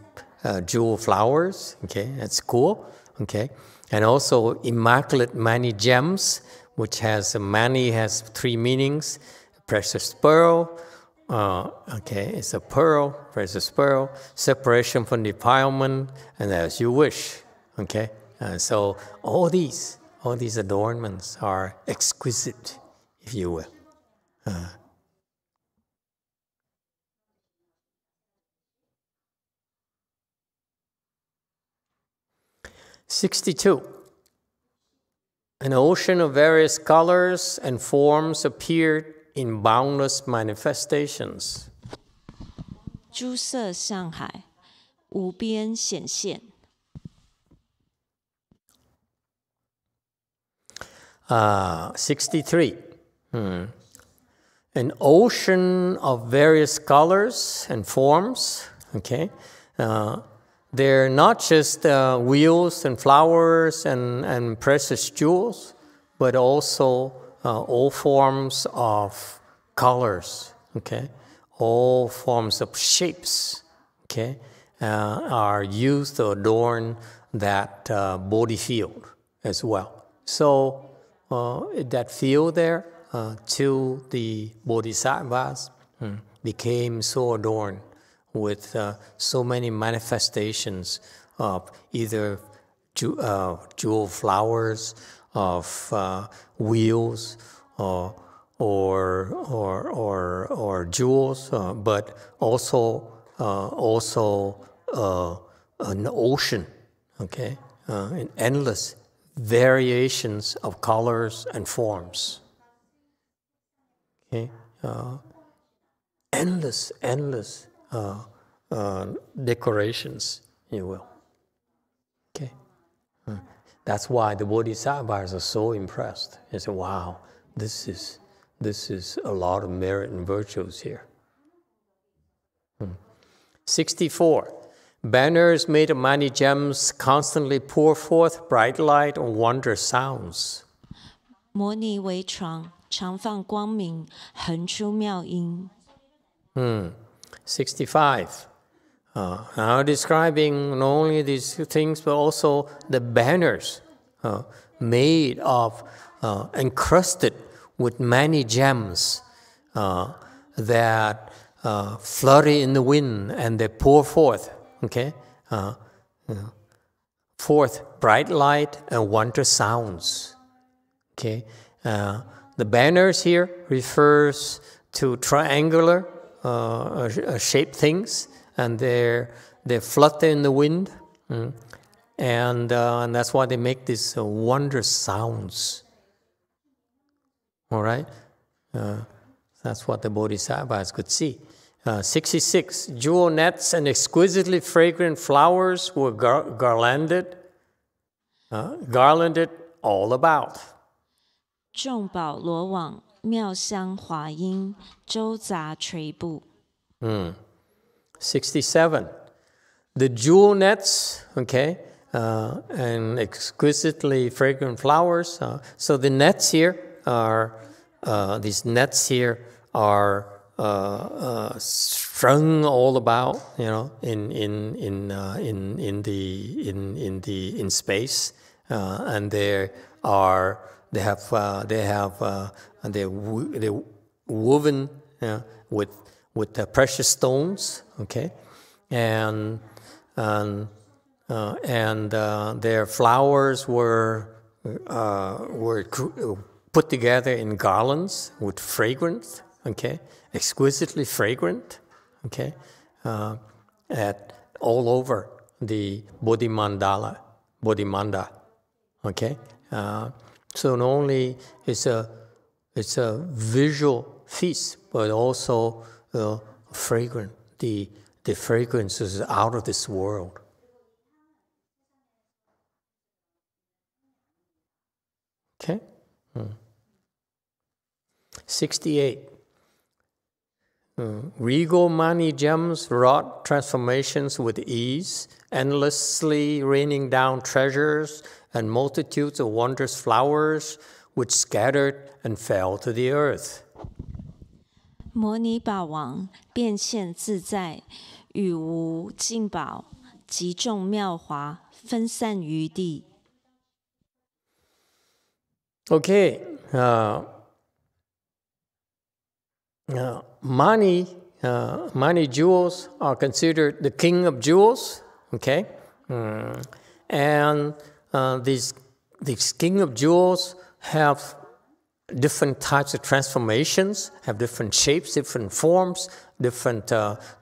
jewel flowers. Okay, that's cool. Okay, and also immaculate many gems, which has many has 3 meanings: precious pearl. Okay, it's a pearl, precious pearl, separation from defilement, and as you wish. Okay, so all these adornments are exquisite, if you will. 62. An ocean of various colors and forms appeared in boundless manifestations. 诸色像海，无边显现。63. An ocean of various colors and forms. Okay, they're not just wheels and flowers and precious jewels, but also all forms of colors. Okay, all forms of shapes. Okay, are used to adorn that body field as well. So that field there to the bodhisattvas became so adorned with so many manifestations of either jewel flowers, of wheels, or jewels, but also an ocean. Okay, in endless variations of colors and forms. Okay, endless decorations, you will. Okay, that's why the bodhisattvas are so impressed. They say, "Wow, this is a lot of merit and virtues here." 64. Banners made of many gems constantly pour forth bright light and wondrous sounds. 摩尼为床，常放光明，横出妙音。65. Now describing not only these things, but also the banners made of, encrusted with many gems that flutter in the wind and they pour forth, forth bright light and wondrous sounds. Okay, the banners here refers to triangular shaped things, and they flutter in the wind, and that's why they make these wondrous sounds. All right, that's what the bodhisattvas could see. 66. Jewel nets and exquisitely fragrant flowers were garlanded all about. 众宝罗网，妙香华音，周杂垂布。67. The jewel nets, and exquisitely fragrant flowers. So the nets here are, these nets here are strung all about, in space, and they're woven with the precious stones, and their flowers were put together in garlands with fragrance, exquisitely fragrant, at all over the Bodhimanda, so not only it's a visual feast, but also fragrant. The fragrance is out of this world. Okay. 68. Regal mani gems wrought transformations with ease, endlessly raining down treasures and multitudes of wondrous flowers which scattered and fell to the earth. 摩尼宝王变现自在，语无尽宝，极众妙华，分散于地。Okay, mani jewels are considered the king of jewels, and these king of jewels have different types of transformations, have different shapes, different forms, different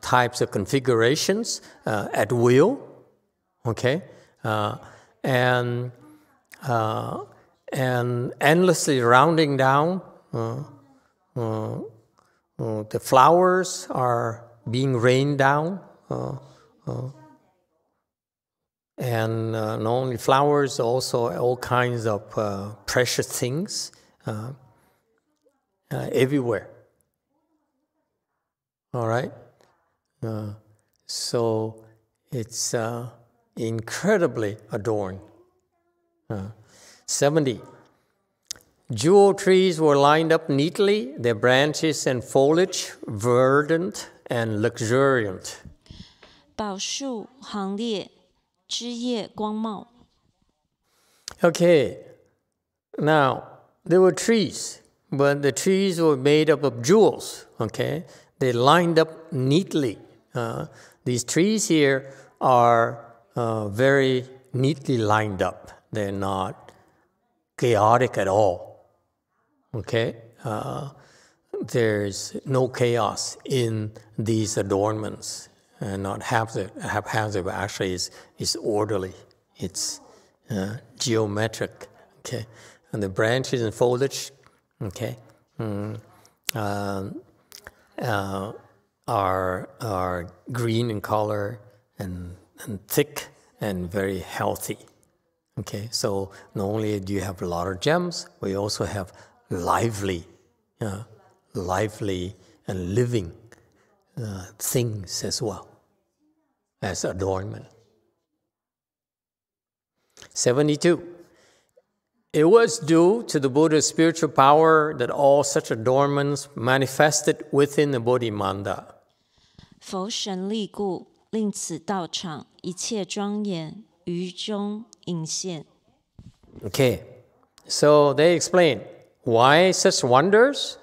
types of configurations at will, and endlessly rounding down. The flowers are being rained down, and not only flowers, also all kinds of precious things everywhere. All right? So it's incredibly adorned. 70. Jewel trees were lined up neatly, their branches and foliage verdant and luxuriant. 宝树行列，枝叶光茂。Okay, now there were trees, but the trees were made up of jewels, They lined up neatly. These trees here are very neatly lined up. They're not chaotic at all. There's no chaos in these adornments, and not haphazard, but actually is orderly. It's geometric. And the branches and foliage, are green in color and thick and very healthy. Okay, so not only do you have a lot of gems, we also have lively and living things as well as adornment. 72. It was due to the Buddha's spiritual power that all such adornments manifested within the Bodhimanda. 佛神力故，令此道场一切庄严于中隐现。 Okay, so they explain why such wonders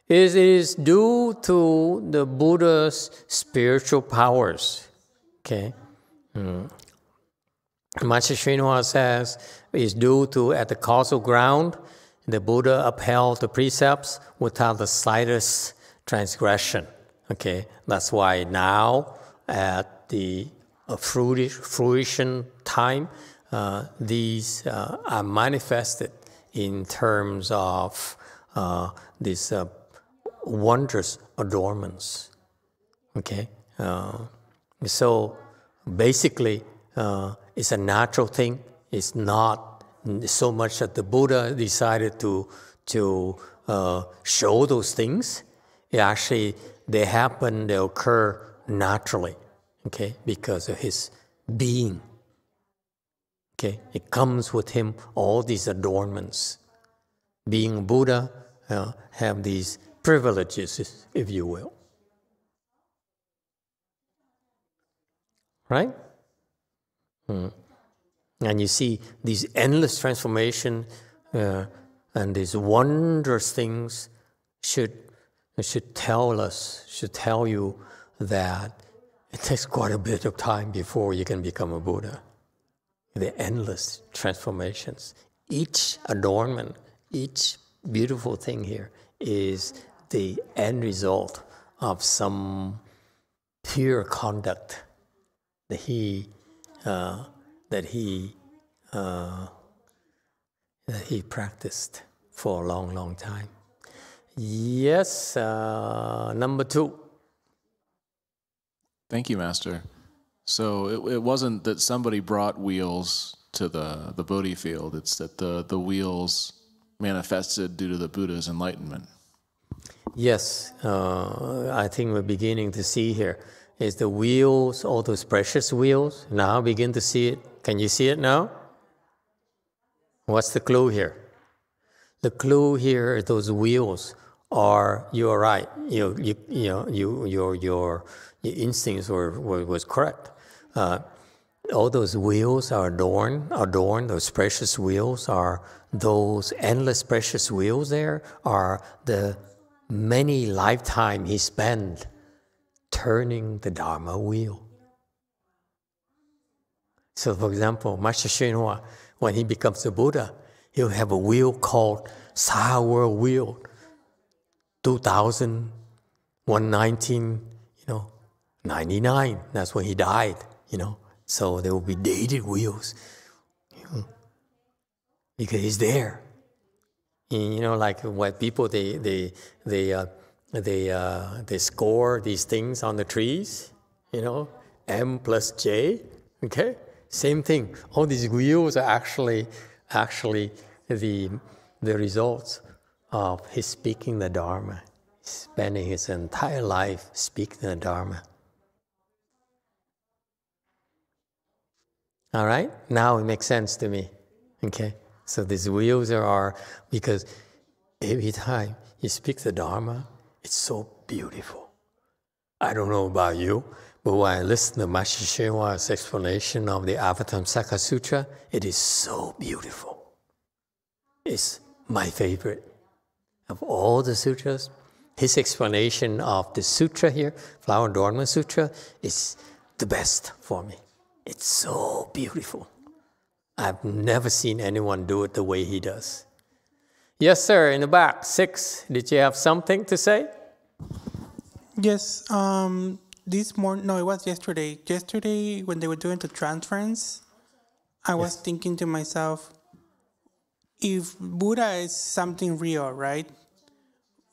is due to the Buddha's spiritual powers. Okay. Master Srinivas says is due to, at the causal ground, the Buddha upheld the precepts without the slightest transgression. Okay, that's why now at the fruition time, these are manifested in terms of these wondrous adornments. Okay, so basically, it's a natural thing. It's not so much that the Buddha decided to show those things. It actually, they happen, they occur naturally, okay, because of his being. Okay, it comes with him, all these adornments. Being Buddha, have these privileges, if you will. Right? And you see these endless transformation and these wondrous things should tell you that it takes quite a bit of time before you can become a Buddha. The endless transformations. Each adornment, each beautiful thing here is the end result of some pure conduct that he practiced for a long, long time. Yes, number 2. Thank you, Master. So it wasn't that somebody brought wheels to the Bodhi field. It's that the wheels manifested due to the Buddha's enlightenment. Yes, I think we're beginning to see here is the wheels, all those precious wheels. Now begin to see it. Can you see it now? What's the clue here? The clue here is those wheels are, you're right, your instincts was correct. All those wheels are adorned, those precious wheels are those endless precious wheels there are the many lifetime he spent turning the Dharma wheel. So for example, Master Shinhua, when he becomes a Buddha, he'll have a wheel called Saha World Wheel, 2119, 99. That's when he died, So there will be dated wheels, because he's there. And, like what people they score these things on the trees, M plus J. Okay, same thing. All these wheels are actually the results of his speaking the Dharma, spending his entire life speaking the Dharma. All right, now it makes sense to me. Okay, so these wheels are because every time he speaks the Dharma, it's so beautiful. I don't know about you, but when I listen to Master Shenhua's explanation of the Avatamsaka Sutra, it is so beautiful. It's my favorite. Of all the sutras, his explanation of the sutra here, Flower Adornment Sutra, is the best for me. It's so beautiful. I've never seen anyone do it the way he does. Yes, sir, in the back, 6. Did you have something to say? Yes, this morning, no, it was yesterday. Yesterday, when they were doing the transference, I was thinking to myself, if Buddha is something real, right?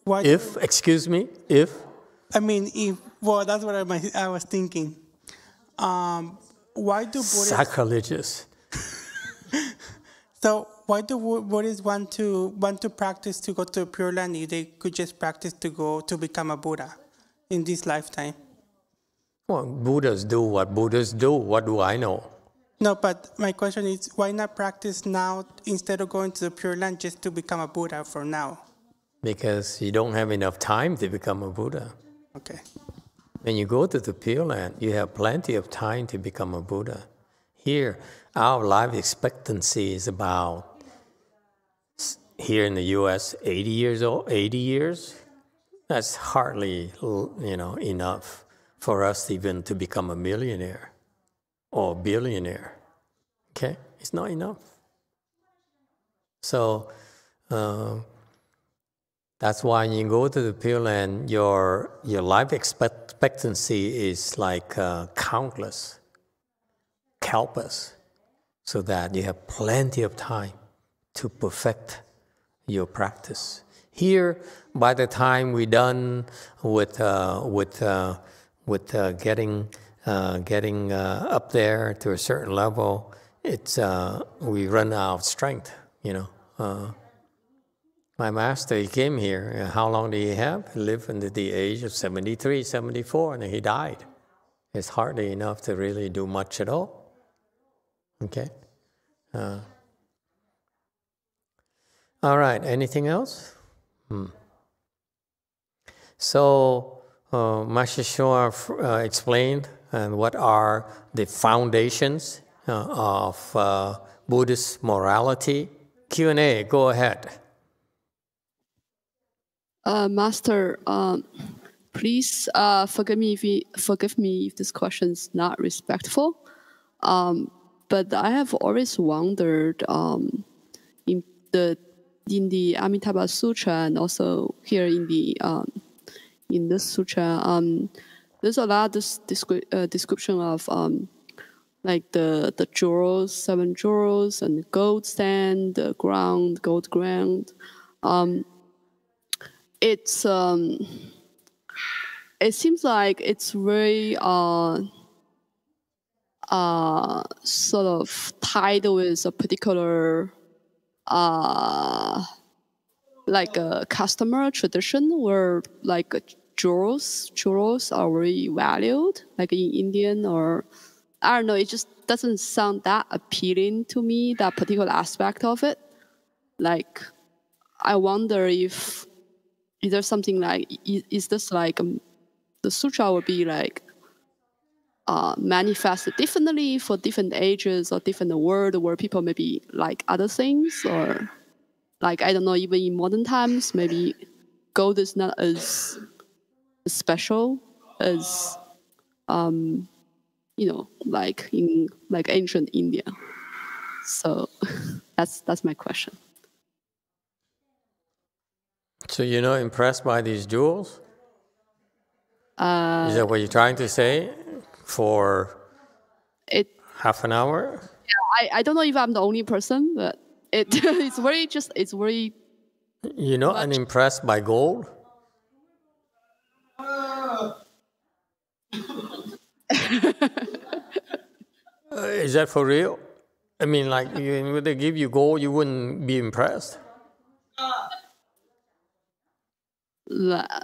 Excuse me, if? I mean, that's what I was thinking. Why do Buddhists... Sacrilegious. So why do Buddhists want to practice to go to Pure Land if they could just practice to become a Buddha in this lifetime? Well, Buddhas do what Buddhas do. What do I know? No, but my question is, why not practice now instead of going to the Pure Land just to become a Buddha for now? Because you don't have enough time to become a Buddha. Okay. When you go to the Pure Land, you have plenty of time to become a Buddha. Here, our life expectancy is about, here in the U.S., 80 years old, 80 years. That's hardly, enough for us even to become a millionaire or billionaire. Okay? It's not enough. So, that's why when you go to the Pure Land, your life expectancy is like countless, so that you have plenty of time to perfect your practice. Here, by the time we're done with getting up there to a certain level, we run out of strength. My master, he came here. How long did he have? He lived until the age of 73, 74, and then he died. It's hardly enough to really do much at all. Okay? All right, anything else? So, Master Shua explained what are the foundations of Buddhist morality. Q&A, go ahead. Master, please forgive me if this question is not respectful. But I have always wondered in the Avatamsaka Sutra and also here in this sutra, there's a lot of description of like the jewels, 7 jewels, and the gold stand, the ground, gold ground. It seems like it's very sort of tied with a particular like a customer tradition where like jewels are very valued, like in Indian, or I don't know, it just doesn't sound that appealing to me, that particular aspect of it. Like, I wonder if is there something like, is this like the sutra will be like manifested differently for different ages or different world where people maybe like other things, or like, I don't know, even in modern times, maybe gold is not as special as, like in like ancient India. So that's my question. So you're not impressed by these jewels? Is that what you're trying to say for half an hour? Yeah, I don't know if I'm the only person, but it's very. You're not unimpressed by gold? Is that for real? I mean, like, if they give you gold, you wouldn't be impressed?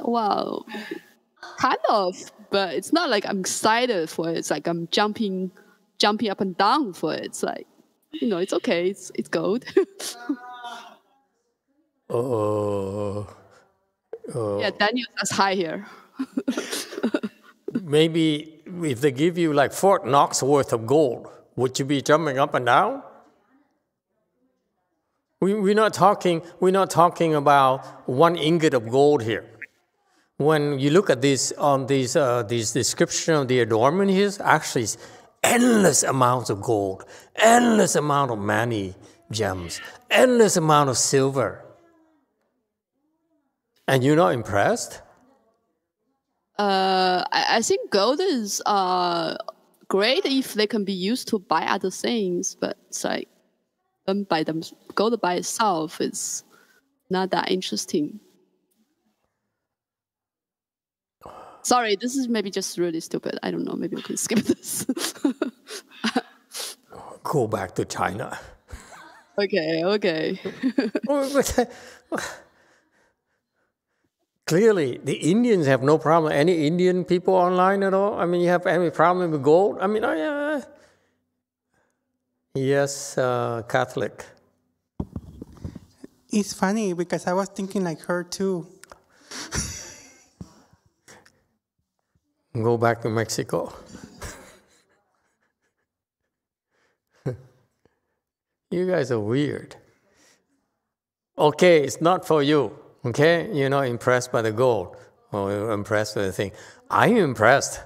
Wow, kind of, but it's not like I'm excited for it. It's like I'm jumping up and down for it. It's like, it's okay. It's gold. Yeah, Daniel says hi here. Maybe if they give you like Fort Knox worth of gold, would you be jumping up and down? We're not talking about 1 ingot of gold here. When you look at this on these description of the adornment here, actually it's endless amounts of gold, endless amount of many gems, endless amount of silver. And you're not impressed? I think gold is great if they can be used to buy other things, but it's like gold by itself is not that interesting. Sorry, this is maybe just really stupid. I don't know. Maybe we can skip this. Go back to China. Okay. Clearly, the Indians have no problem. Any Indian people online at all? I mean, you have any problem with gold? I mean, yes, Catholic. It's funny because I was thinking like her too. Go back to Mexico. You guys are weird. Okay, it's not for you. Okay, you're not impressed by the gold or you're impressed with the thing. I'm impressed.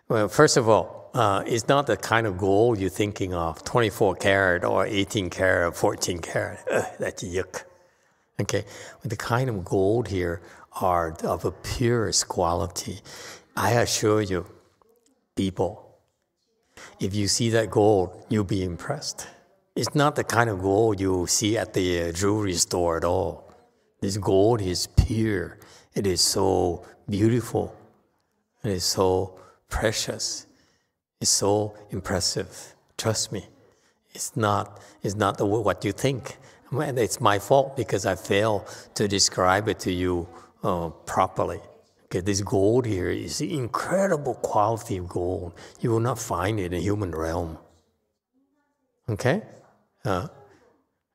Well, first of all, it's not the kind of gold you're thinking of, 24 karat or 18 karat or 14 karat. That's yuck. Okay, the kind of gold here are of a purest quality. I assure you, people, if you see that gold, you'll be impressed. It's not the kind of gold you see at the jewelry store at all. This gold is pure. It is so beautiful. It is so precious. It's so impressive. Trust me. It's not what you think. It's my fault because I failed to describe it to you properly. Okay, this gold here is incredible quality of gold. You will not find it in the human realm. Okay?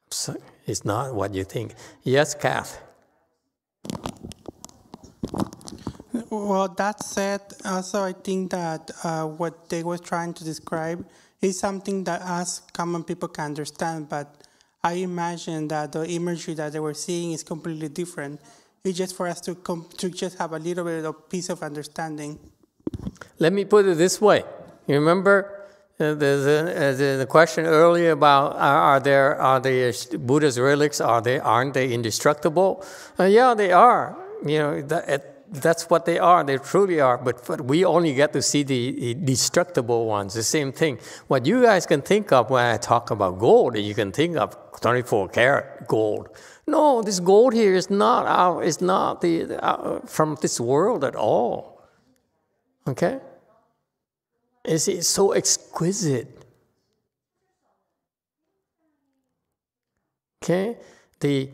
So it's not what you think. Yes, Kath? Well, that said, also I think that what they were trying to describe is something that us common people can understand, but I imagine that the imagery that they were seeing is completely different. It's just for us to just have a little bit of piece of understanding. Let me put it this way. You remember the question earlier about are the Buddha's relics, aren't they indestructible? Yeah, they are. You know, that's what they are. They truly are. But we only get to see the destructible ones. The same thing. What you guys can think of when I talk about gold, you can think of 24 karat gold. No, this gold here is not from this world at all. Okay? It's so exquisite. Okay? The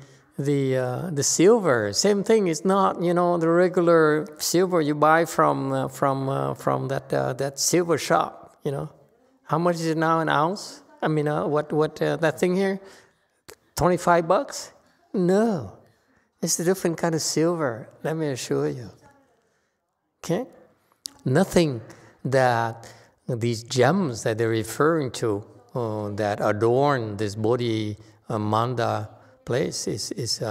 silver, same thing. It's not, the regular silver you buy from that silver shop. How much is it now an ounce? I mean, what that thing here? $25? No, it's a different kind of silver. Let me assure you. Okay, nothing that these gems that they're referring to that adorn this Bodhi Manda place is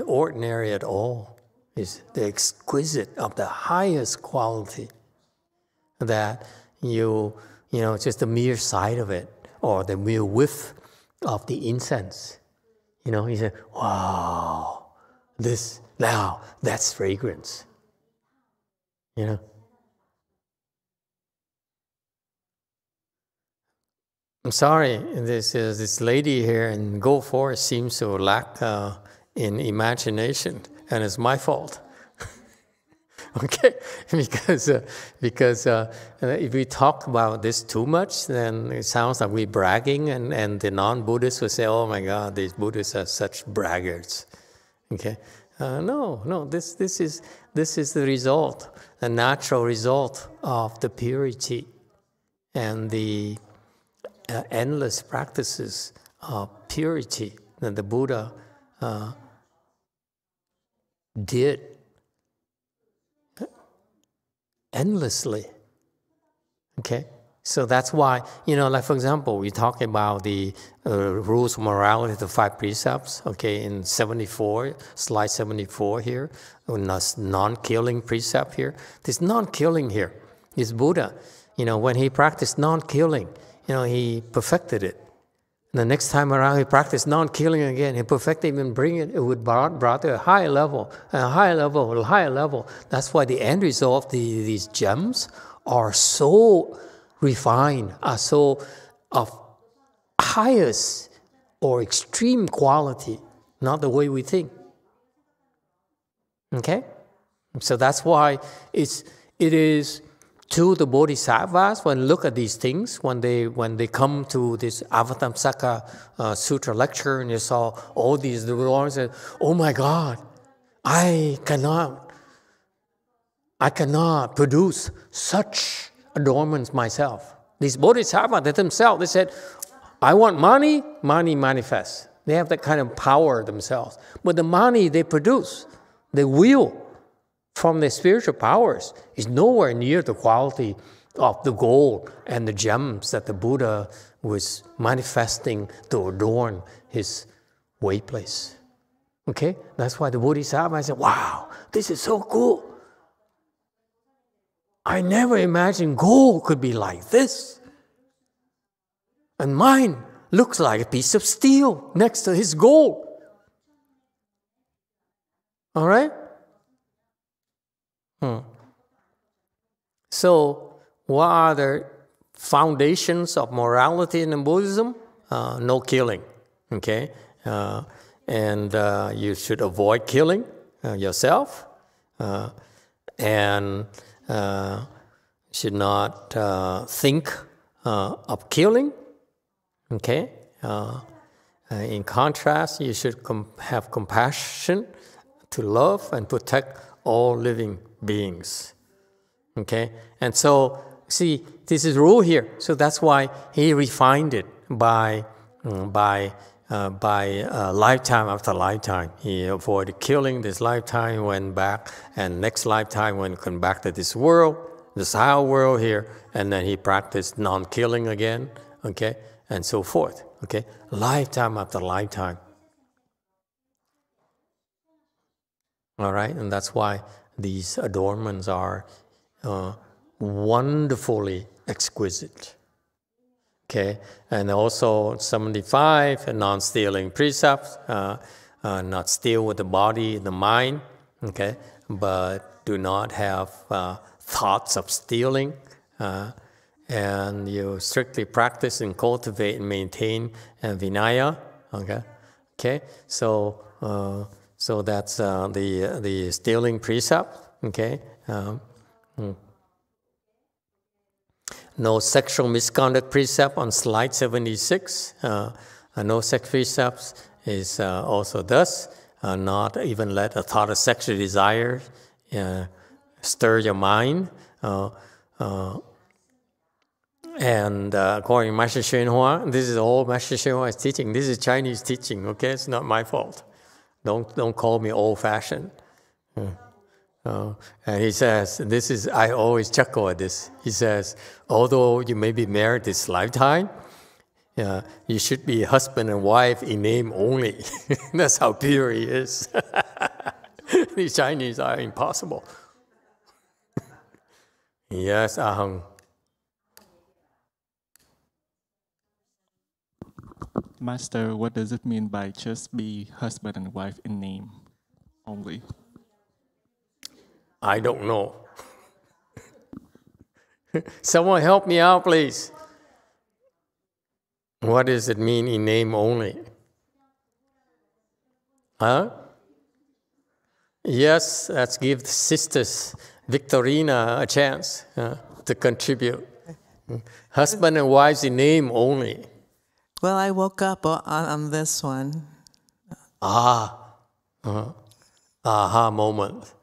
ordinary at all. It's the exquisite of the highest quality that just the mere sight of it or the mere whiff of the incense. You say, wow, that's fragrance. I'm sorry, this lady here in Go Forest seems to lack in imagination, and it's my fault. Okay, because if we talk about this too much, then it sounds like we're bragging, and the non-Buddhists will say, "Oh my God, these Buddhists are such braggarts." Okay, no, this is the result, the natural result of the purity and the endless practices of purity that the Buddha did endlessly. Okay, so that's why, like for example, we talk about the rules of morality, the 5 precepts. Okay, in 74, slide 74 here, non-killing precept here. This non-killing here is Buddha. When he practiced non-killing, he perfected it. And the next time around, he practiced non-killing again. He perfected it and bring it would brought to a higher level, a higher level, a higher level. That's why the end result of these gems are so refined, are so of highest or extreme quality, not the way we think. Okay? So that's why it is to the bodhisattvas, when look at these things, when they come to this Avatamsaka Sutra lecture and they saw all these adornments, and oh my God, I cannot produce such adornments myself. These bodhisattvas, they themselves, they said, I want money, money manifests. They have that kind of power themselves. But the money they produce, the will from their spiritual powers, is nowhere near the quality of the gold and the gems that the Buddha was manifesting to adorn his way place. Okay? That's why the bodhisattva said, wow, this is so cool. I never imagined gold could be like this. And mine looks like a piece of steel next to his gold. All right? So, what are the foundations of morality in Buddhism? No killing. Okay? And you should avoid killing yourself. And should not think of killing. Okay? In contrast, you should have compassion to love and protect all living beings. Okay? And so, see, this is rule here. So that's why he refined it by lifetime after lifetime. He avoided killing this lifetime, went back, and next lifetime when come back to this world, this higher world here, and then he practiced non-killing again, okay, and so forth, okay, lifetime after lifetime. All right, and that's why these adornments are wonderfully exquisite. Okay, and also 75 non-stealing precepts, not steal with the body, the mind, okay, but do not have thoughts of stealing, and you strictly practice and cultivate and maintain Vinaya, okay, so that's the stealing precept, okay. No sexual misconduct precept on slide 76. No sex precepts is also thus. Not even let a thought of sexual desire stir your mind. And according to Master Hsuan Hua, this is all Master Hsuan Hua's teaching. This is Chinese teaching, okay? It's not my fault. Don't call me old-fashioned. And he says, I always chuckle at this. He says, although you may be married this lifetime, you should be husband and wife in name only. That's how pure he is. These Chinese are impossible. Yes, Ahang. Master, what does it mean by just be husband and wife in name only? I don't know. Someone help me out, please. What does it mean in name only? Huh? Yes, let's give the sisters Victorina a chance to contribute. Husband and wives in name only. Well, I woke up on this one. Aha moment.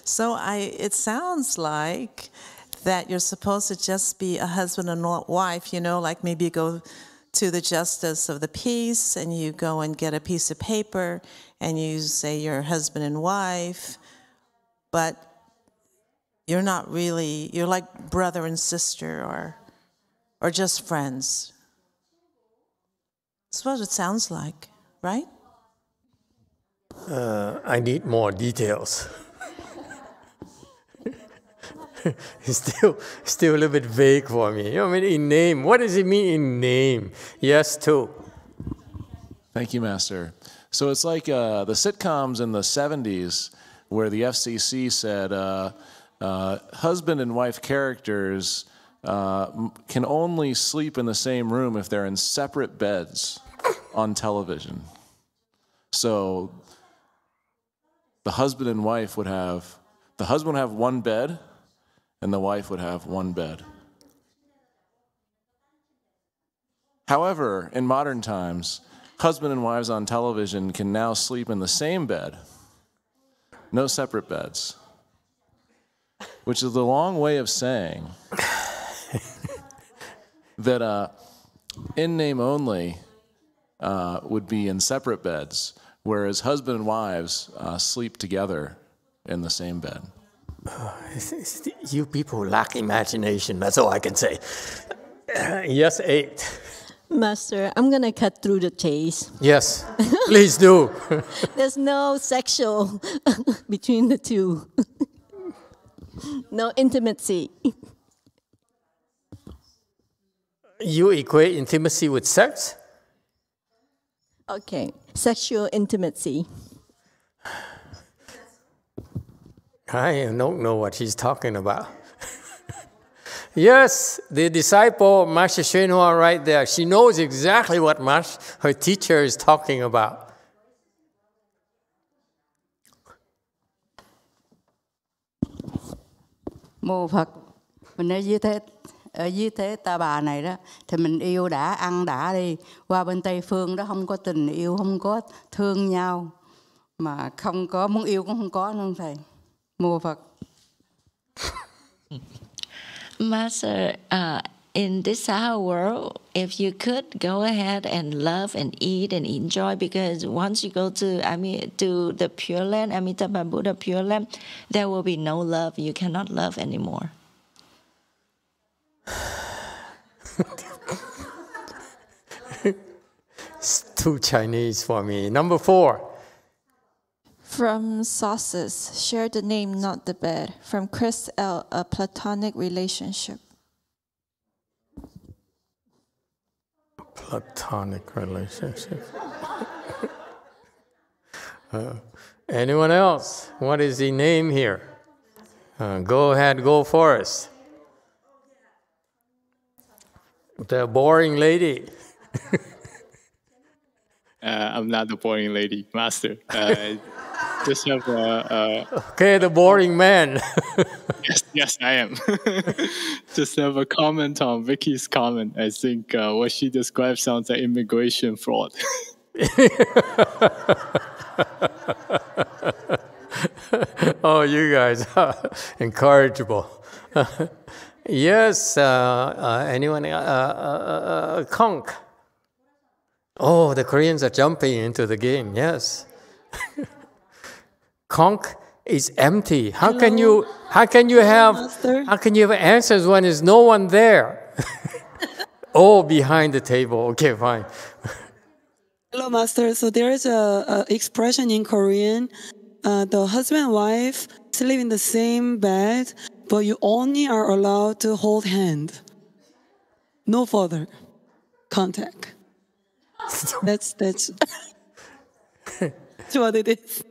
So it sounds like that you're supposed to just be a husband and wife, like maybe go to the justice of the peace and you go and get a piece of paper and you say you're husband and wife, but you're not really, you're like brother and sister or just friends. That's what it sounds like, right? I need more details. It's still a little bit vague for me. I mean, in name. What does it mean in name? Yes, too. Thank you, Master. So it's like the sitcoms in the 70s where the FCC said husband and wife characters can only sleep in the same room if they're in separate beds on television. So the husband and wife would have, the husband would have one bed and the wife would have one bed. However, in modern times, husband and wives on television can now sleep in the same bed, no separate beds, which is the long way of saying that in name only would be in separate beds, whereas husband and wives sleep together in the same bed. You people lack imagination, that's all I can say. Yes, 8. Master, I'm going to cut through the chase. Yes, please do. There's no sexual between the two. No intimacy. You equate intimacy with sex? Okay, sexual intimacy. I don't know what he's talking about. Yes, the disciple, Master Shenhua, right there, she knows exactly what her teacher is talking about. Mô Phật, mình ở dưới thế ta bà này đó, thì mình yêu đã, ăn đã đi. Qua bên Tây Phương đó không có tình yêu, không có thương nhau, mà không có muốn yêu cũng không có nữa thầy. Mô Phật. Master, in this Saha world, if you could go ahead and love and eat and enjoy, because once you go to the Pure Land, Amitabha Buddha Pure Land, there will be no love. You cannot love anymore. It's too Chinese for me. Number 4. From Sauces, share the name, not the bed. From Chris L., a platonic relationship. Platonic relationship. Anyone else? What is the name here? Go ahead, go first. The boring lady. I'm not the boring lady, Master. Just have okay, the boring man. yes, I am. Just have a comment on Vicky's comment. I think what she described sounds like immigration fraud. Oh, you guys are incorrigible. Yes, anyone? Conk. Oh, the Koreans are jumping into the game, yes. Conch is empty. How can you have answers when there's no one there? Oh, behind the table. Okay, fine. Hello, Master. So there is a expression in Korean. The husband and wife sleep in the same bed, but you only are allowed to hold hand. No further contact. That's what it is.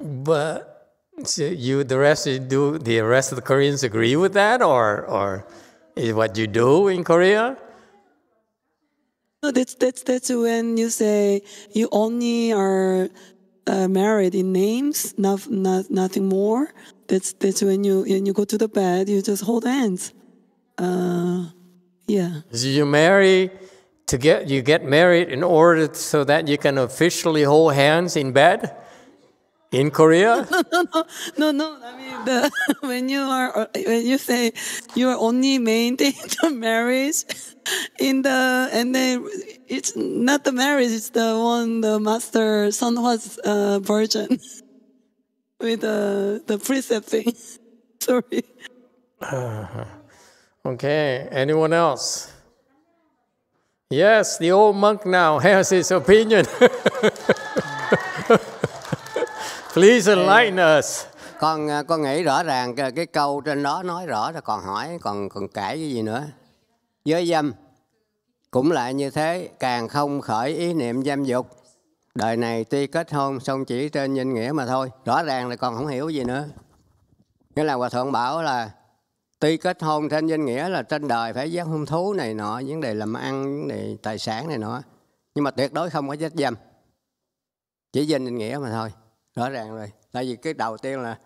But the rest of the Koreans agree with that, or is what you do in Korea? No, that's when you say you only are married in names, nothing more. That's when you go to the bed, you just hold hands. Yeah. So you get married in order so that you can officially hold hands in bed in Korea? No. I mean, when you say you are only maintaining the marriage and then it's not the marriage, it's the one the Master Sunhwa's version with the precept thing. Sorry. Okay. Anyone else? Yes, the old monk now has his opinion. Please enlighten us. Con nghĩ rõ ràng cái câu trên đó nói rõ rồi, còn hỏi còn cãi cái gì nữa. Giới dâm cũng lại như thế, càng không khởi ý niệm dâm dục. Đời này tuy kết hôn xong chỉ trên danh nghĩa mà thôi. Rõ ràng là còn không hiểu gì nữa. Nghĩa là Hòa Thượng bảo là tuy kết hôn trên danh nghĩa là trên đời phải giết hung thú này nọ, vấn đề làm ăn, vấn đề tài sản này nọ. Nhưng mà tuyệt đối không có giết dâm. Chỉ danh nghĩa mà thôi. Rõ ràng rồi. Tại vì cái đầu tiên là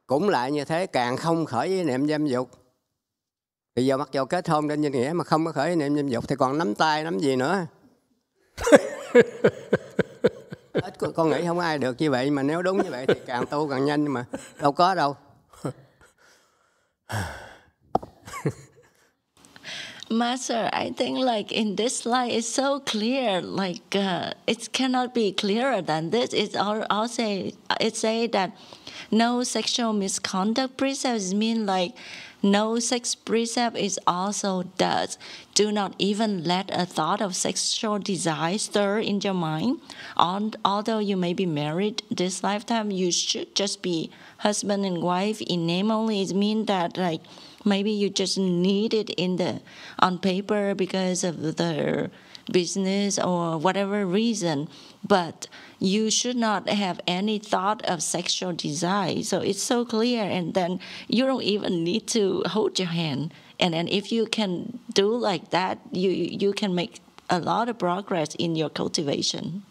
cũng lại như thế, càng không khởi ý niệm dâm dục. Thì giờ mặc dù kết hôn trên danh nghĩa mà không có khởi ý niệm dâm dục thì còn nắm tay nắm gì nữa. Con nghĩ không có ai được như vậy, mà nếu đúng như vậy thì càng tu càng nhanh, mà đâu có đâu. Master, I think like in this slide, it's so clear. Like it cannot be clearer than this. It say that no sexual misconduct precepts mean like no sex precept is also does. Do not even let a thought of sexual desire stir in your mind. Although you may be married this lifetime, you should just be husband and wife in name only. It means that like maybe you just need it on paper because of the business or whatever reason, but you should not have any thought of sexual desire. So it's so clear, and then you don't even need to hold your hand. And then if you can do like that, you can make a lot of progress in your cultivation.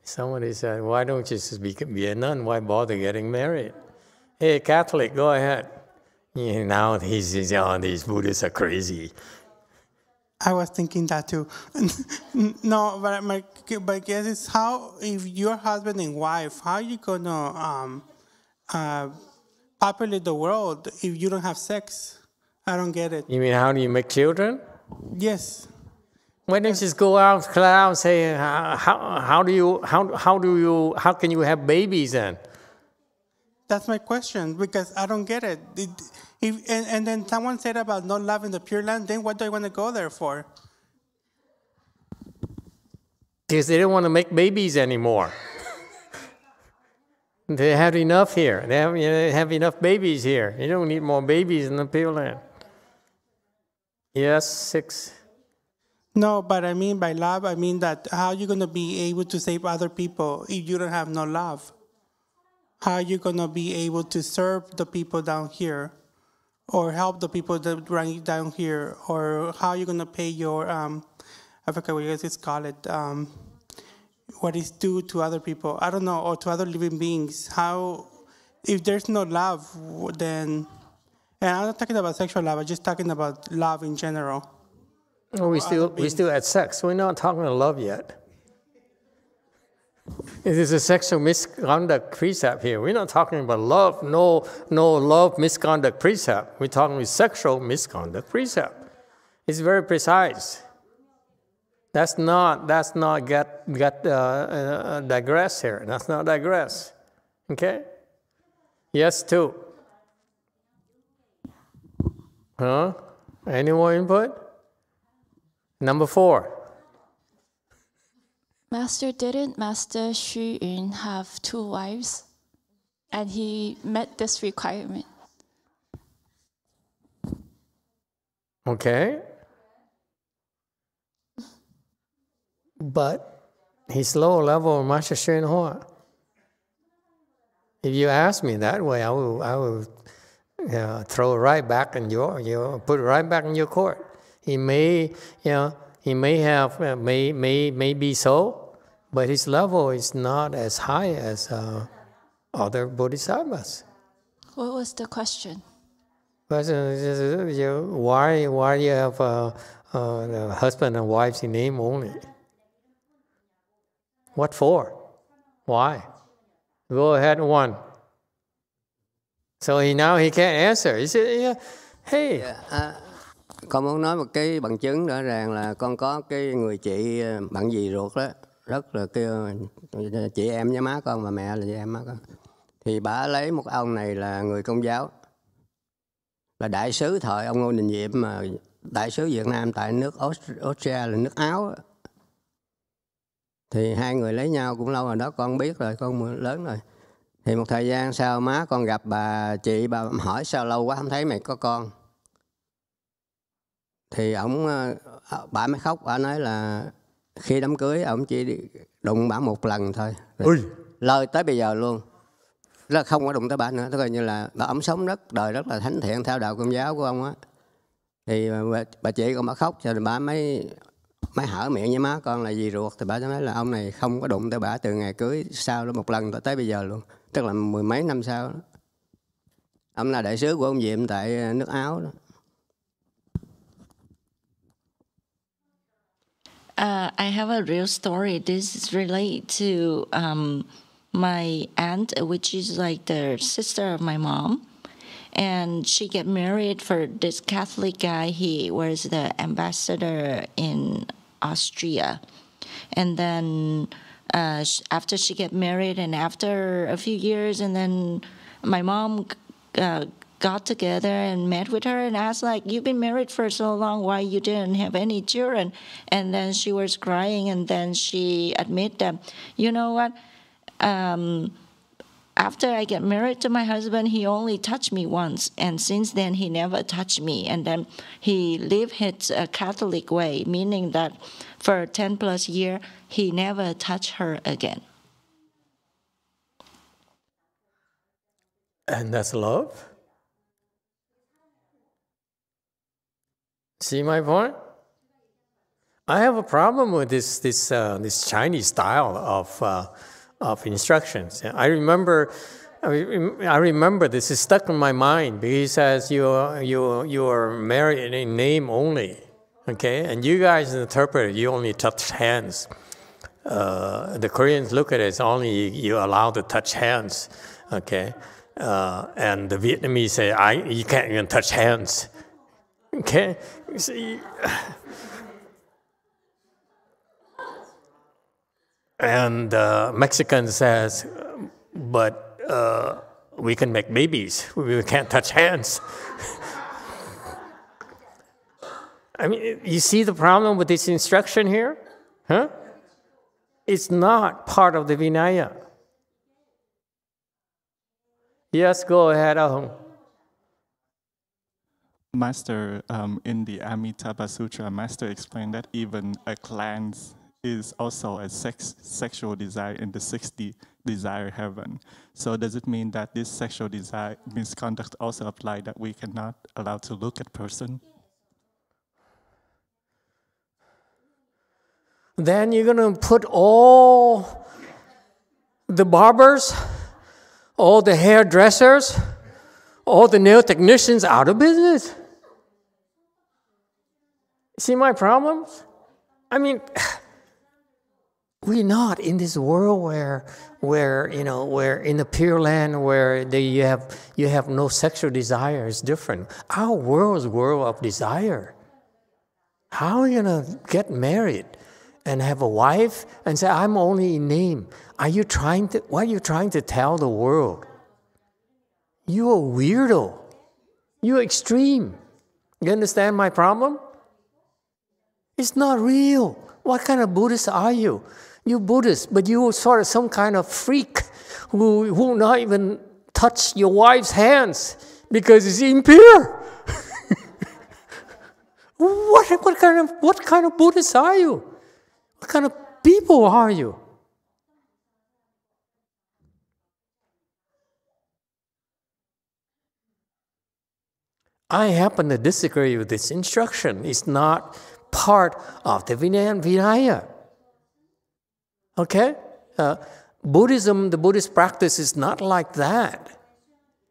Somebody said, why don't you just be a nun? Why bother getting married? Hey, Catholic, go ahead. Now these Buddhists are crazy. I was thinking that too. No, but my guess is, how, if you're husband and wife, how are you going to populate the world if you don't have sex? I don't get it. You mean, how do you make children? Yes. Why don't you just go out and say, how can you have babies then? That's my question, because I don't get it. And then someone said about not loving the Pure Land, then what do I want to go there for? Because they don't want to make babies anymore. They have enough here. They have enough babies here. You don't need more babies in the Pure Land. Yes, 6. No, but I mean by love, I mean that how are you going to be able to save other people if you don't have no love? How are you going to be able to serve the people down here, or help the people that run down here, or how are you going to pay your, I forget what you guys call it, what is due to other people? I don't know, or to other living beings. How, if there's no love, then, and I'm not talking about sexual love, I'm just talking about love in general. Well, we still at sex. We're not talking about love yet. It is a sexual misconduct precept here. We're not talking about love. No love misconduct precept. We're talking about sexual misconduct precept. It's very precise. That's not digress here. That's not digress. Okay? Yes, 2. Huh? Any more input? Number 4. Master, didn't Master Xu Yun have 2 wives? And he met this requirement. Okay. But he's lower level of Master Xu Yun Hua. If you ask me that way, I will throw it right back in put it right back in your court. He may be so, but his level is not as high as other bodhisattvas. What was the question? Why you have husband and wives in name only? What for? Why? Go ahead, 1. So now he can't answer. He said, hey. Con muốn nói một cái bằng chứng rõ ràng là con có cái người chị bạn dì ruột đó, rất là kêu chị em với má con, mà mẹ là chị em má con. Thì bà lấy một ông này là người Công giáo, là đại sứ thời ông Ngô Đình Diệm, mà đại sứ Việt Nam tại nước Austria là nước Áo. Thì hai người lấy nhau cũng lâu rồi đó, con biết rồi, con lớn rồi. Thì một thời gian sau má con gặp bà chị, bà hỏi sao lâu quá không thấy mày có con. Thì bà mới khóc, bà nói là khi đám cưới ông chỉ đụng bà một lần thôi. Lời tới bây giờ luôn. Là không có đụng tới bà nữa. Tức là như là ông sống đời rất là thánh thiện theo đạo Công giáo của ông á. Thì bà chị con bà khóc, rồi bà mới mới hở miệng với má con là gì ruột, thì bà nói là ông này không có đụng tới bà từ ngày cưới sau đó một lần tới bây giờ luôn, tức là 10 mấy năm sau đó. Ông là đại sứ của ông Diệm tại nước Áo đó. I have a real story. This is related to my aunt, which is like the sister of my mom. And she got married for this Catholic guy. He was the ambassador in Austria. And then after she got married and after a few years, and then my mom got together and met with her and asked, like, you've been married for so long, why you didn't have any children? And then she was crying, and then she admitted that, you know what, after I get married to my husband, he only touched me once, and since then he never touched me. And then he lived his Catholic way, meaning that for 10 plus years, he never touched her again. And that's love? See my point? I have a problem with this Chinese style of instructions. I remember this is stuck in my mind because he says you are married in name only, okay? And you guys interpret it, you only touch hands. The Koreans look at it as only you allowed to touch hands, okay? And the Vietnamese say you can't even touch hands. Okay, see, and Mexican says, but we can make babies. We can't touch hands. I mean, you see the problem with this instruction here, huh? It's not part of the Vinaya. Yes, go ahead, Ahung. Master, in the Avatamsaka Sutra, Master explained that even a glance is also a sexual desire in the 60 desire heaven. So does it mean that this sexual desire misconduct also apply, that we cannot allow to look at person? Then you're going to put all the barbers, all the hairdressers, all the nail technicians out of business. See my problems? I mean, we're not in this world where we're in the Pure Land where you have no sexual desire. It's different. Our world is a world of desire. How are you gonna get married and have a wife and say, I'm only in name? What are you trying to tell the world? You're a weirdo. You're extreme. You understand my problem? It's not real. What kind of Buddhist are you? You're Buddhist, but you're sort of some kind of freak who will not even touch your wife's hands because it's impure. What kind of Buddhist are you? What kind of people are you? I happen to disagree with this instruction. It's not part of the Vinaya. Okay? Buddhism, the Buddhist practice is not like that.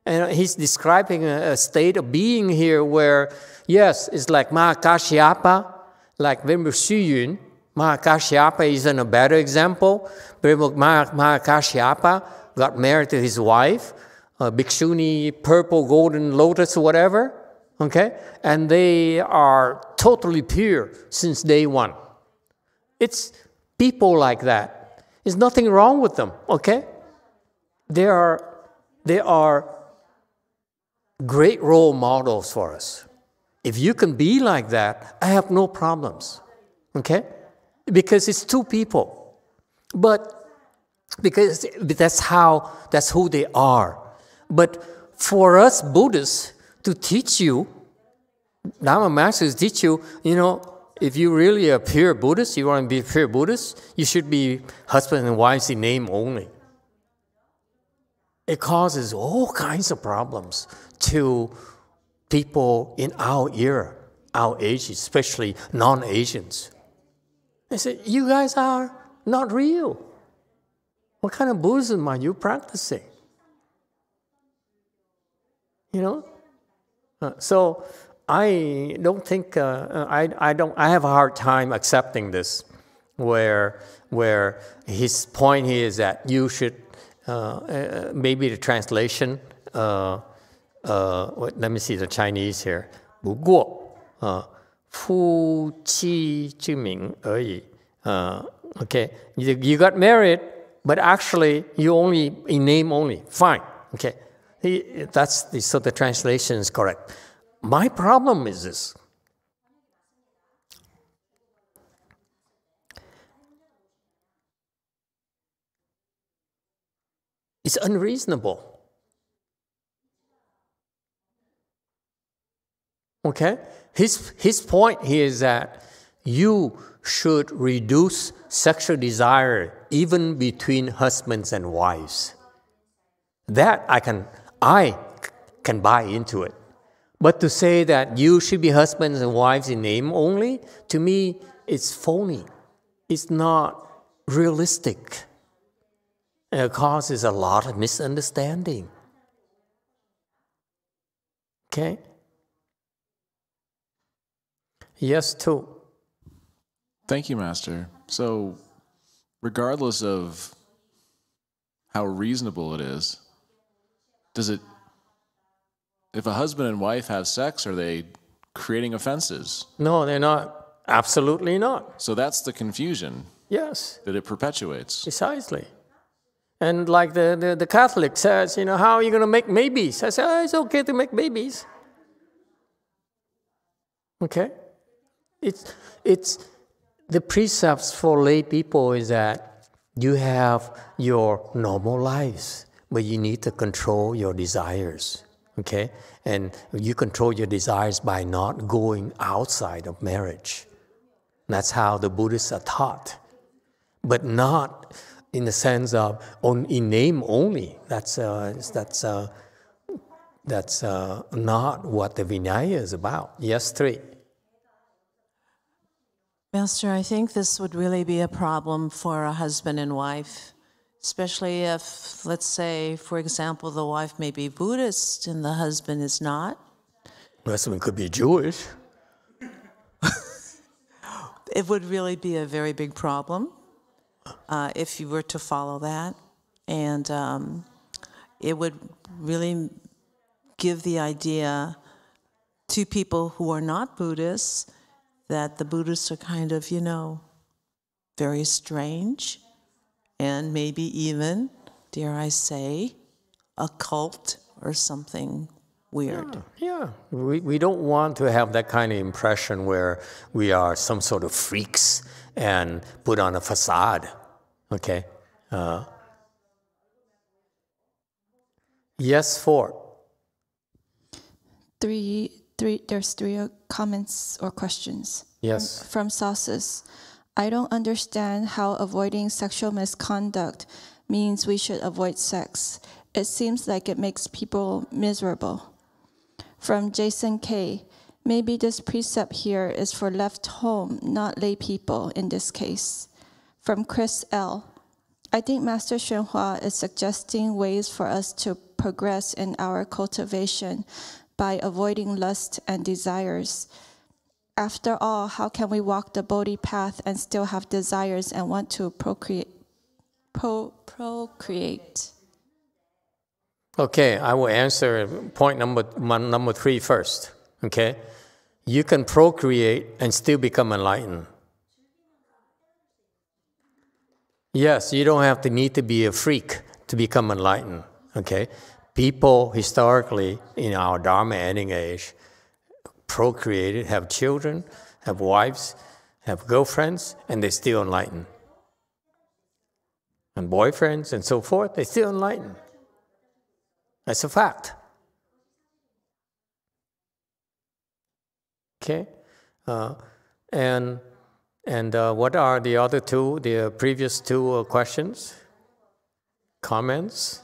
And he's describing a state of being here where, yes, it's like Mahakashyapa, like Venerable Xu Yun. Mahakashyapa is a better example. Venerable Mahakashyapa got married to his wife, Bhikshuni, purple, golden lotus, whatever. Okay? And they are totally pure since day one. It's people like that. There's nothing wrong with them, okay? They are great role models for us. If you can be like that, I have no problems, okay? Because it's two people. But because that's who they are. But for us Buddhists to teach you, Dharma masters teach you, if you really are pure Buddhist, you want to be pure Buddhist, you should be husband and wife in name only. It causes all kinds of problems to people in our era, our age, especially non-Asians. I said, you guys are not real. What kind of Buddhism are you practicing? You know? So I don't think, I have a hard time accepting this, where his point here is that you should, maybe the translation, let me see the Chinese here. 不过夫妻之名而已. Okay, you got married, but actually you only in name only. Fine. Okay, so the translation is correct. My problem is this. It's unreasonable. Okay? His point here is that you should reduce sexual desire even between husbands and wives. That I can buy into it. But to say that you should be husbands and wives in name only, to me, it's phony. It's not realistic. And it causes a lot of misunderstanding. Okay? Yes, too. Thank you, Master. So, regardless of how reasonable it is, if a husband and wife have sex, are they creating offenses? No, they're not. Absolutely not. So that's the confusion. Yes. That it perpetuates. Precisely. And like the Catholic says, how are you going to make babies? I say, it's okay to make babies. Okay? It's the precepts for lay people is that you have your normal lives, but you need to control your desires. Okay? And you control your desires by not going outside of marriage. That's how the Buddhists are taught. But not in the sense of in name only. That's not what the Vinaya is about. Yes, 3. Master, I think this would really be a problem for a husband and wife, especially if, let's say, for example, the wife may be Buddhist and the husband is not. The husband could be Jewish. It would really be a very big problem if you were to follow that. And it would really give the idea to people who are not Buddhists that the Buddhists are kind of, very strange and maybe even, dare I say, a cult or something weird. Yeah. We don't want to have that kind of impression where we are some sort of freaks and put on a facade. Okay? Yes, 4. There's 3 comments or questions. Yes. From Sauces. I don't understand how avoiding sexual misconduct means we should avoid sex. It seems like it makes people miserable. From Jason K. Maybe this precept here is for left home, not lay people in this case. From Chris L. I think Master Xuanhua is suggesting ways for us to progress in our cultivation by avoiding lust and desires. After all, how can we walk the Bodhi path and still have desires and want to procreate? Okay, I will answer point number 3 first. Okay? You can procreate and still become enlightened. Yes, you don't need to be a freak to become enlightened. Okay? People historically in our Dharma ending age procreated, have children, have wives, have girlfriends, and they're still enlightened. And boyfriends and so forth, they're still enlightened. That's a fact. Okay? And what are the other 2, the previous 2 questions? Comments?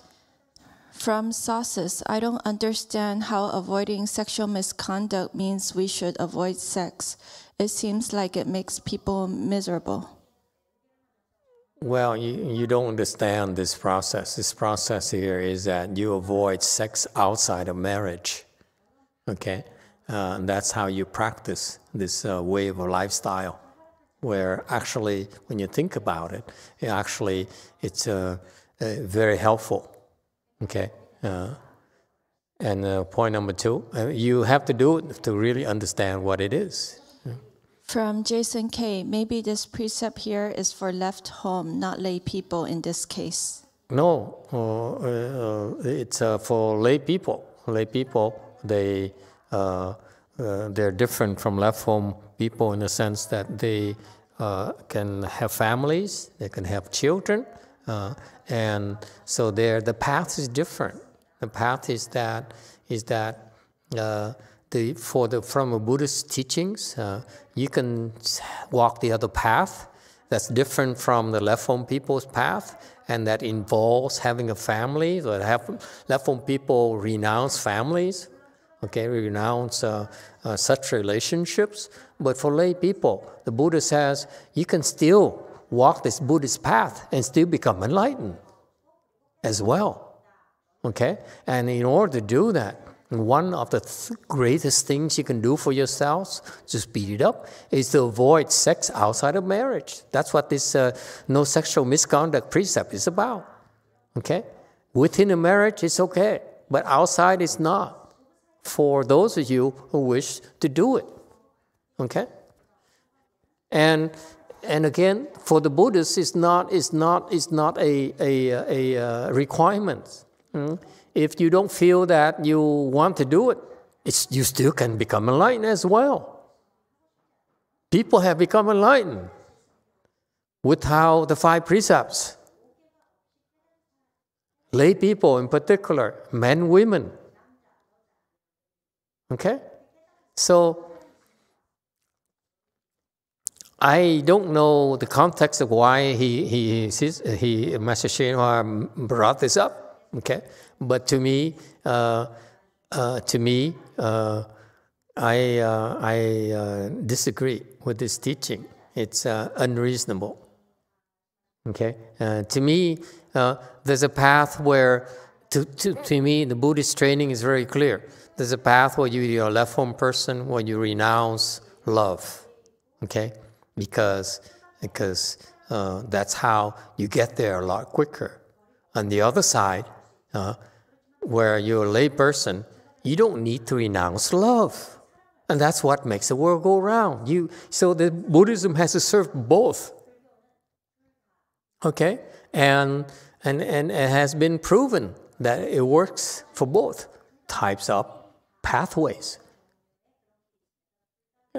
From Sauces, I don't understand how avoiding sexual misconduct means we should avoid sex. It seems like it makes people miserable. Well, you don't understand this process. This process here is that you avoid sex outside of marriage, okay? And that's how you practice this way of a lifestyle, where actually, when you think about it, it's very helpful, okay? And point number 2, you have to do it to really understand what it is. From Jason K., maybe this precept here is for left home, not lay people in this case. No, it's for lay people. Lay people, they're different from left home people in the sense that they can have families, they can have children, and so the path is different. The path is that from a Buddhist teachings, you can walk the other path that's different from the left home people's path, and that involves having a family. So left home people renounce families, okay, renounce such relationships. But for lay people, the Buddha says you can still walk this Buddhist path and still become enlightened as well, okay? And in order to do that, one of the greatest things you can do for yourselves, to speed it up, is to avoid sex outside of marriage. That's what this no sexual misconduct precept is about, okay? Within a marriage, it's okay, but outside it's not, for those of you who wish to do it, okay? And again, for the Buddhists, it's not a requirement. If you don't feel that you want to do it, you still can become enlightened as well. People have become enlightened without the 5 precepts. Lay people in particular, men, women. Okay? So, I don't know the context of why Master Shenhua brought this up, okay? But to me, I disagree with this teaching. It's unreasonable. Okay, to me, there's a path where, to me, the Buddhist training is very clear. There's a path where you're a left home person, where you renounce love. Okay, because that's how you get there a lot quicker. On the other side, where you're a lay person, you don't need to renounce love. And that's what makes the world go round. So the Buddhism has to serve both. Okay? And it has been proven that it works for both types of pathways.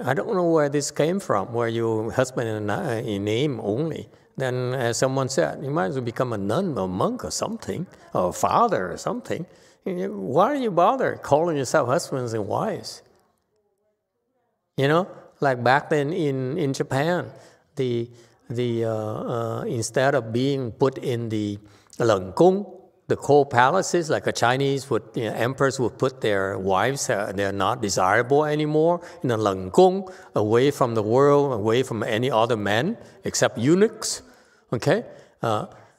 I don't know where this came from, where you husband in name only. Then, as someone said, you might as well become a nun or a monk or something, or a father or something. Why do you bother calling yourself husbands and wives? You know, like back then in Japan, instead of being put in the Leng Kung, the cold palaces, like a Chinese emperors would put their wives, they're not desirable anymore, in a Leng Kung, away from the world, away from any other men, except eunuchs, okay?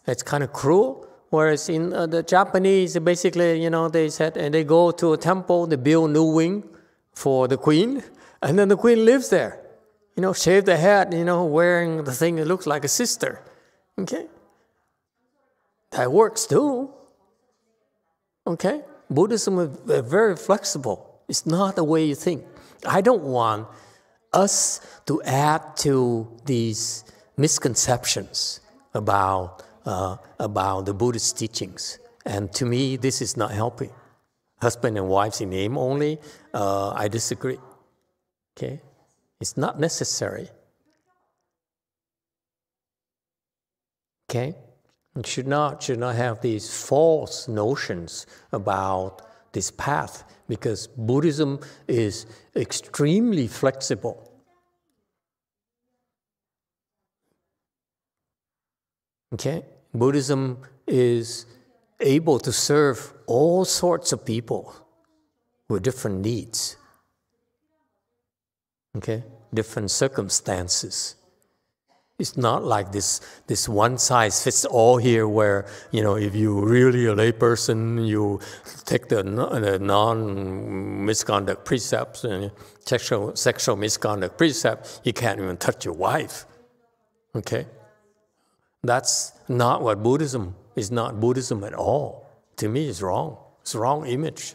It's kind of cruel. Whereas in the Japanese, basically, they said, and they go to a temple, they build a new wing for the queen, and then the queen lives there, shave the head, wearing the thing that looks like a sister, okay? That works too, okay? Buddhism is very flexible. It's not the way you think. I don't want us to add to these misconceptions about the Buddhist teachings. And to me, this is not helping. Husband and wives in name only, I disagree, okay? It's not necessary, okay? And should not have these false notions about this path, because Buddhism is extremely flexible. Okay? Buddhism is able to serve all sorts of people with different needs. Okay? Different circumstances. It's not like this one size fits all here, where if you really a layperson, you take the non-misconduct precepts and sexual misconduct precept, you can't even touch your wife. Okay, that's not what Buddhism is. Not Buddhism at all. To me, it's wrong. It's a wrong image.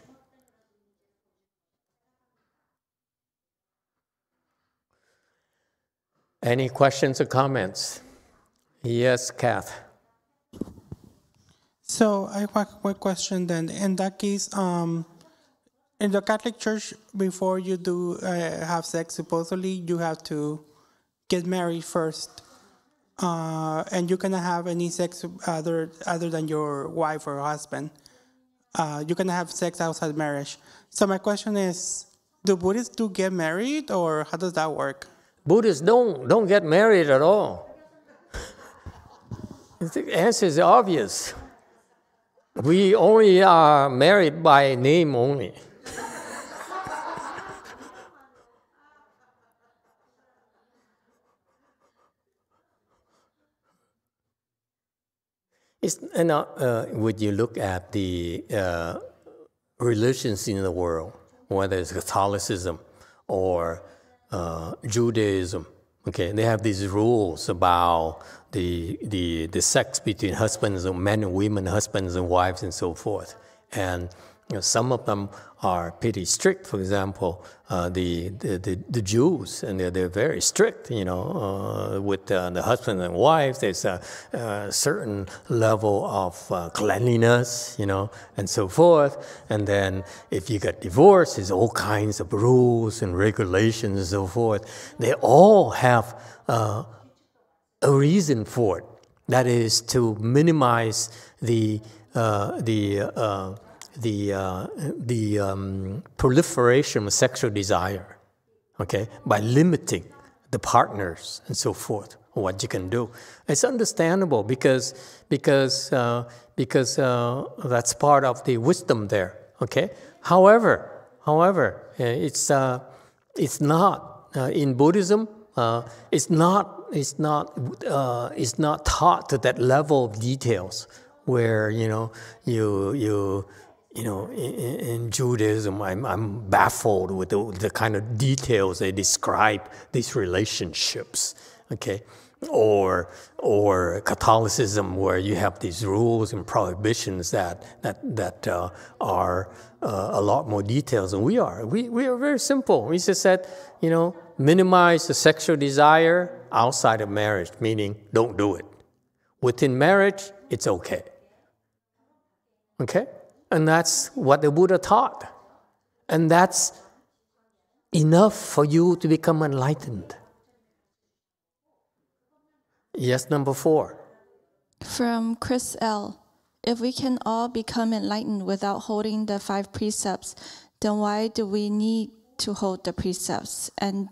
Any questions or comments? Yes, Kath. So I have one question then. In that case, in the Catholic Church, before you do have sex, supposedly you have to get married first, and you cannot have any sex other than your wife or husband. You cannot have sex outside marriage. So my question is, do Buddhists do get married, or how does that work? Buddhists don't get married at all. The answer is obvious. We only are married by name only. When you look at the religions in the world, whether it's Catholicism or Judaism, okay, they have these rules about the sex between husbands and men and women, husbands and wives, and so forth. And some of them are pretty strict. For example, the Jews, and they're very strict. With the husband and wife, there's a certain level of cleanliness, and so forth. And then if you get divorced, there's all kinds of rules and regulations and so forth. They all have a reason for it. That is to minimize the proliferation of sexual desire, okay, by limiting the partners and so forth, what you can do. It's understandable because that's part of the wisdom there, okay. However, it's not in Buddhism. It's not taught to that level of details where in Judaism, I'm baffled with the kind of details they describe these relationships, okay, or Catholicism, where you have these rules and prohibitions that are a lot more details than we are. We are very simple. We just said, minimize the sexual desire outside of marriage, meaning don't do it. Within marriage, it's okay. Okay? And that's what the Buddha taught. And that's enough for you to become enlightened. Yes, number 4. From Chris L. If we can all become enlightened without holding the 5 precepts, then why do we need to hold the precepts? And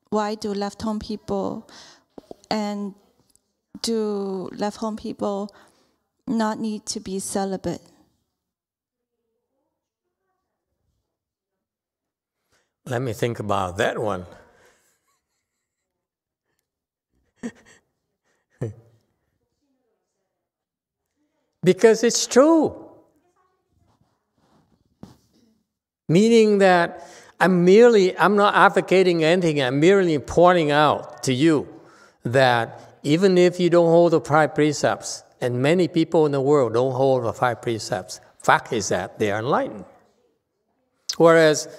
why do left-home people not need to be celibate? Let me think about that one. Because it's true. Meaning that I'm not advocating anything, I'm merely pointing out to you that even if you don't hold the 5 precepts, and many people in the world don't hold the 5 precepts, fact is that they are enlightened. Whereas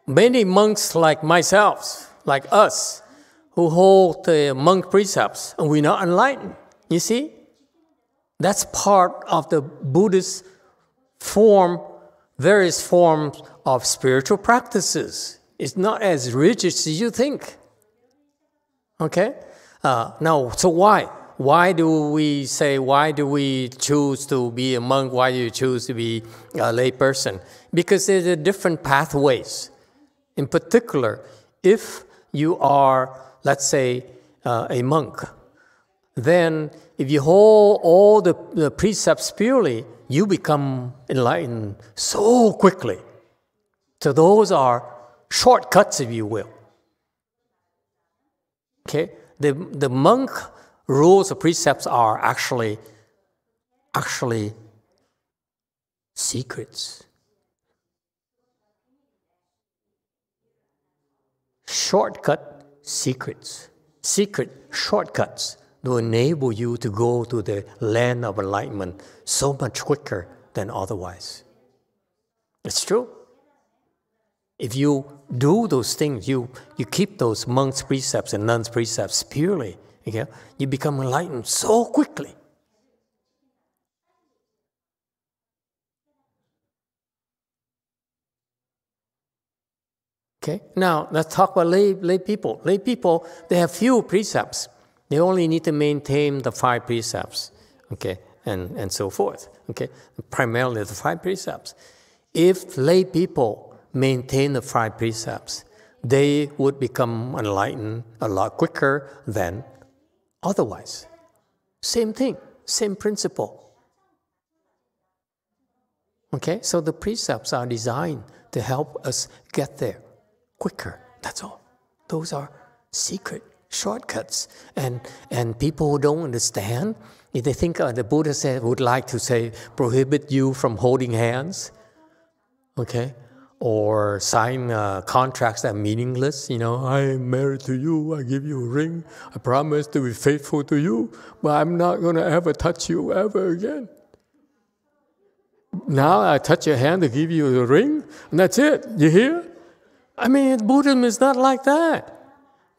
many monks like myself, like us, who hold the monk precepts, and we're not enlightened. You see? That's part of the Buddhist various forms of spiritual practices. It's not as rigid as you think. Okay? Now, so why? Why do we choose to be a monk? Why do you choose to be a lay person? Because there's different pathways. In particular, if you are, let's say, a monk, then if you hold all the precepts purely, you become enlightened so quickly. So those are shortcuts, if you will. Okay? The monk rules or precepts are actually secrets. Shortcut secrets. Secret shortcuts to enable you to go to the land of enlightenment so much quicker than otherwise. It's true. If you do those things, you keep those monks' precepts and nuns' precepts purely, okay, you become enlightened so quickly. Okay, now let's talk about lay people. Lay people, they have few precepts. They only need to maintain the 5 precepts, okay, and so forth. Okay, primarily the 5 precepts. If lay people maintain the 5 precepts, they would become enlightened a lot quicker than otherwise. Same thing, same principle. Okay, so the precepts are designed to help us get there quicker. That's all. Those are secret shortcuts. And people who don't understand, if they think the Buddha would like to say, prohibit you from holding hands, okay, or sign contracts that are meaningless. You know, I am married to you, I give you a ring, I promise to be faithful to you, but I'm not going to ever touch you ever again. Now I touch your hand to give you a ring, and that's it. You hear? I mean, Buddhism is not like that.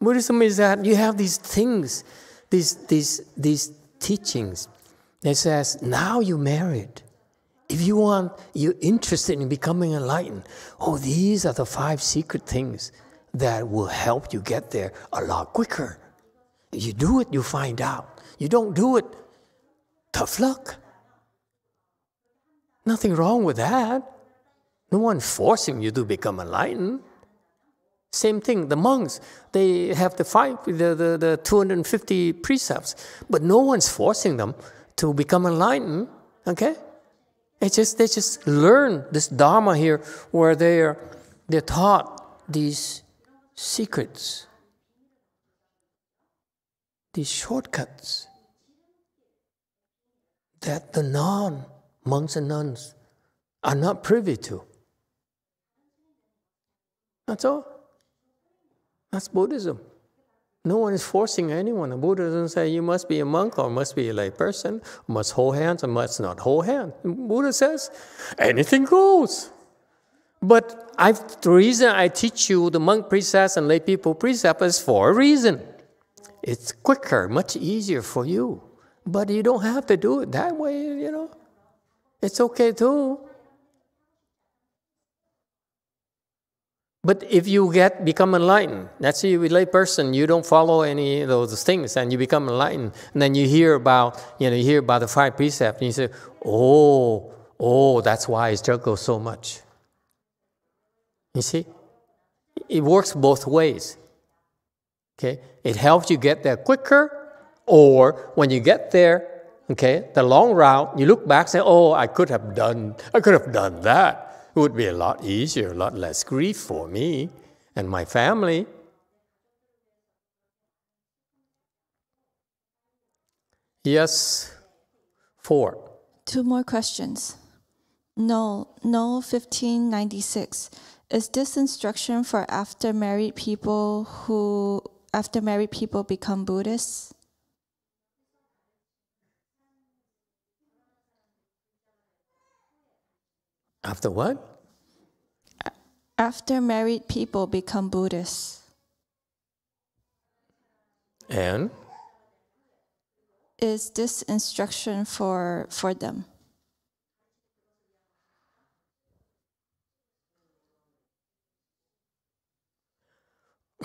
Buddhism is that you have these things, these teachings that says, now you're married. If you're interested in becoming enlightened, these are the 5 secret things that will help you get there a lot quicker. If you do it, you find out. You don't do it, tough luck. Nothing wrong with that. No one's forcing you to become enlightened. Same thing, the monks, they have the 250 precepts, but no one's forcing them to become enlightened, okay? They just learn this Dharma here where they're taught these secrets, these shortcuts that the non-monks and nuns are not privy to. That's all. That's Buddhism. No one is forcing anyone. The Buddha doesn't say you must be a monk or must be a lay person, or must hold hands or must not hold hands. The Buddha says anything goes. But the reason I teach you the monk precepts and lay people precepts is for a reason. It's quicker, much easier for you. But you don't have to do it that way, you know. It's okay too. But if you become enlightened, let's say you're a lay person, you don't follow any of those things, and you become enlightened, and then you hear about the 5 precepts, and you say, that's why I struggle so much. You see, it works both ways. Okay, it helps you get there quicker, or when you get there, okay, the long route, you look back and say, I could have done that. It would be a lot easier, a lot less grief for me and my family. Yes, 4. 2 more questions. No, 1596. Is this instruction for after married people become Buddhists? After what? After married people become Buddhists. And? Is this instruction for them?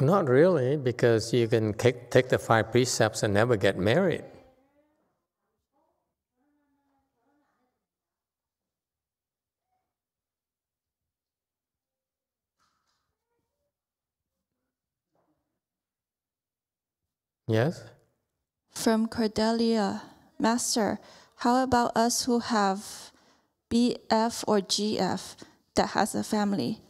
Not really, because you can take the 5 precepts and never get married. Yes? From Cordelia, Master, how about us who have BF or GF that has a family?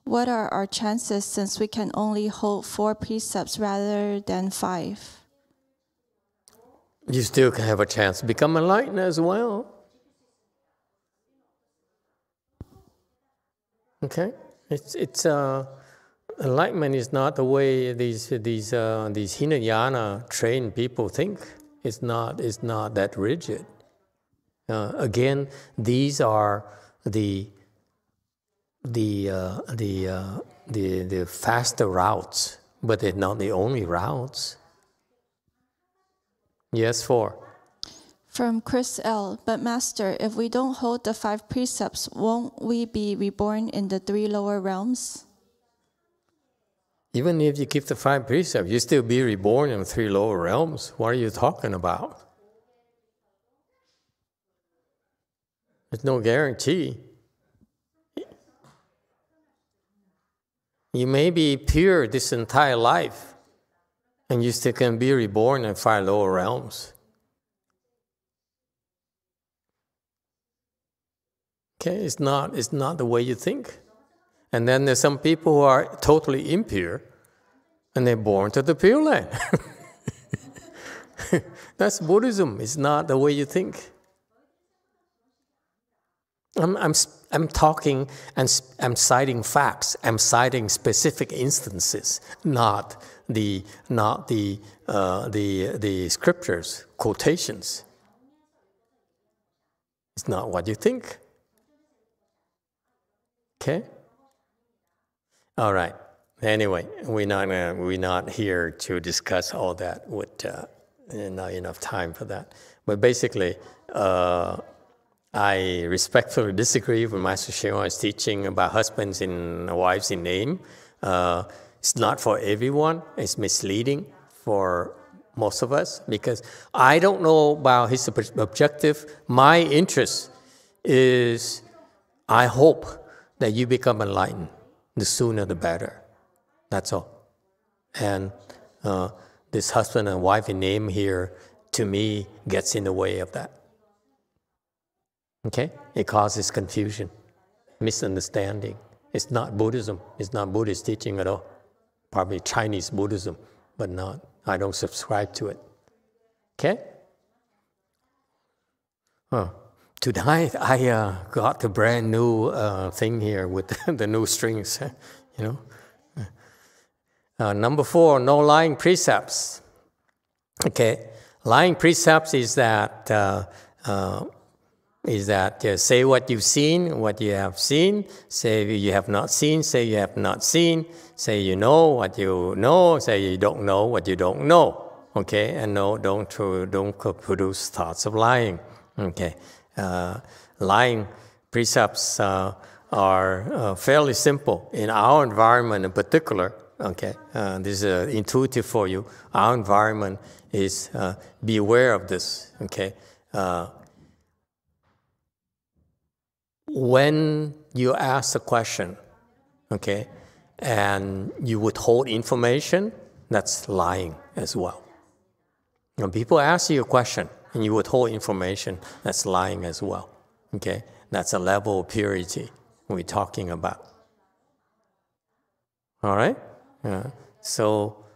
What are our chances since we can only hold 4 precepts rather than 5? you still can have a chance to become enlightened as well. Okay, it's enlightenment is not the way these Hinayana trained people think. It's not that rigid. Again, these are the faster routes, but they're not the only routes. Yes, 4. From Chris L. But Master, if we don't hold the 5 precepts, won't we be reborn in the 3 lower realms? Even if you keep the 5 precepts, you still be reborn in 3 lower realms. What are you talking about? There's no guarantee. You may be pure this entire life, and you still can be reborn in 5 lower realms. Okay, it's not the way you think. And then there's some people who are totally impure, and they're born to the Pure Land. That's Buddhism. It's not the way you think. I'm talking and I'm citing facts. I'm citing specific instances, not the scriptures, quotations. It's not what you think. Okay. All right. Anyway, we're not here to discuss all that. With not enough time for that. But basically, I respectfully disagree with Master Hsien Huang's teaching about husbands and wives in name. It's not for everyone. It's misleading for most of us because I don't know about his objective. My interest is, I hope that you become enlightened. The sooner the better. That's all. And this husband and wife in name here, to me, gets in the way of that. Okay? It causes confusion, misunderstanding. It's not Buddhism. It's not Buddhist teaching at all. Probably Chinese Buddhism, but not. I don't subscribe to it. Okay? Tonight I got a brand new thing here with the new strings, you know. Number 4, no lying precepts. Okay, lying precepts is that say what you've seen, what you have seen. Say you have not seen. Say you have not seen. Say you know what you know. Say you don't know what you don't know. Okay, and no, don't produce thoughts of lying. Okay. Lying precepts are fairly simple. In our environment in particular, okay, this is intuitive for you. Our environment is be aware of this, okay. When you ask a question, okay, and you withhold information, that's lying as well. When people ask you a question, and you withhold information, that's lying as well. Okay? That's a level of purity we're talking about. All right? So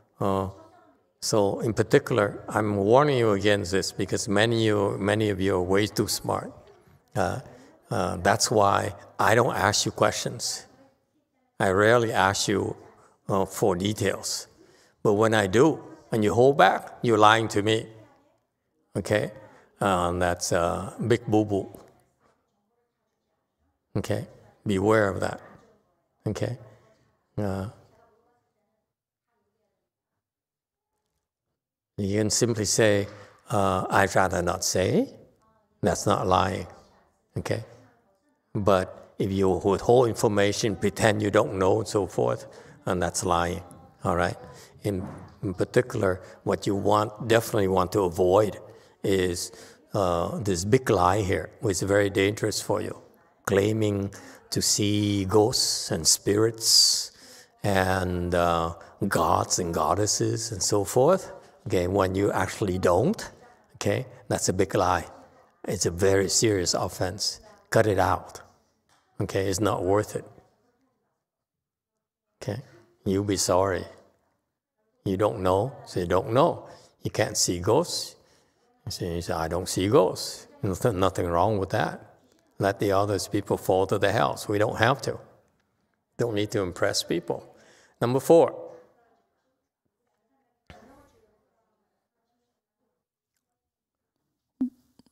in particular, I'm warning you against this because many of you are way too smart. That's why I don't ask you questions. I rarely ask you for details. But when I do, and you hold back, you're lying to me. Okay, that's a big boo-boo. Okay, beware of that. Okay, you can simply say, "I'd rather not say." That's not lying. Okay, but if you withhold information, pretend you don't know, and so forth, and that's lying. All right. In particular, what you definitely want to avoid is this big lie here, which is very dangerous for you. Claiming to see ghosts and spirits and gods and goddesses and so forth. Okay, when you actually don't, okay, that's a big lie. It's a very serious offense. Cut it out. Okay, it's not worth it. Okay, you'll be sorry. You don't know, so you don't know. You can't see ghosts. He said, I don't see ghosts. Nothing wrong with that. Let the other people fall to the house. We don't have to. Don't need to impress people. Number 4.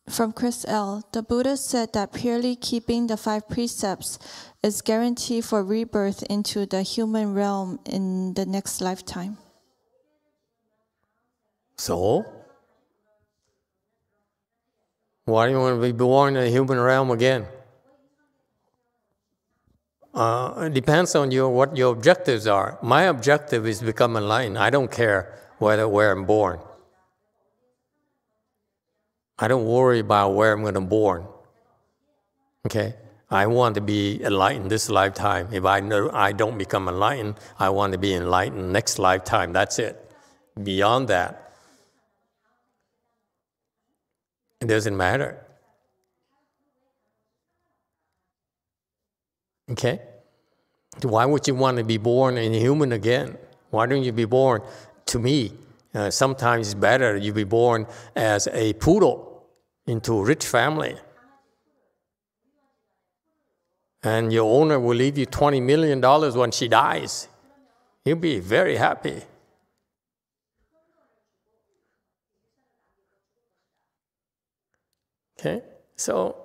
From Chris L. The Buddha said that purely keeping the 5 precepts is guarantee for rebirth into the human realm in the next lifetime. So? Why do you want to be born in the human realm again? It depends on what your objectives are. My objective is to become enlightened. I don't care where I'm born. I don't worry about where I'm going to be born. Okay? I want to be enlightened this lifetime. If I know I don't become enlightened, I want to be enlightened next lifetime. That's it. Beyond that, it doesn't matter. Okay? Why would you want to be born in a human again? Why don't you be born to me? Sometimes it's better you be born as a poodle into a rich family. And your owner will leave you $20 million when she dies. You'll be very happy. Okay? So,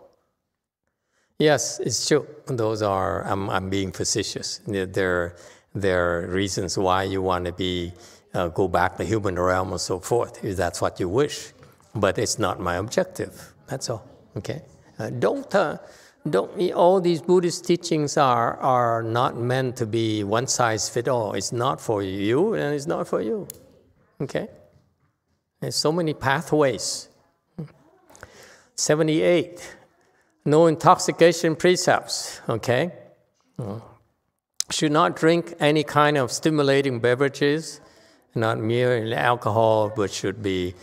yes, it's true. Those are, I'm being facetious. There are reasons why you want to go back to the human realm and so forth, if that's what you wish. But it's not my objective. That's all. Okay? All these Buddhist teachings are not meant to be one size fits all. It's not for you and it's not for you. Okay? There's so many pathways. 78. No intoxication precepts. Okay? Should not drink any kind of stimulating beverages, not merely alcohol, but should be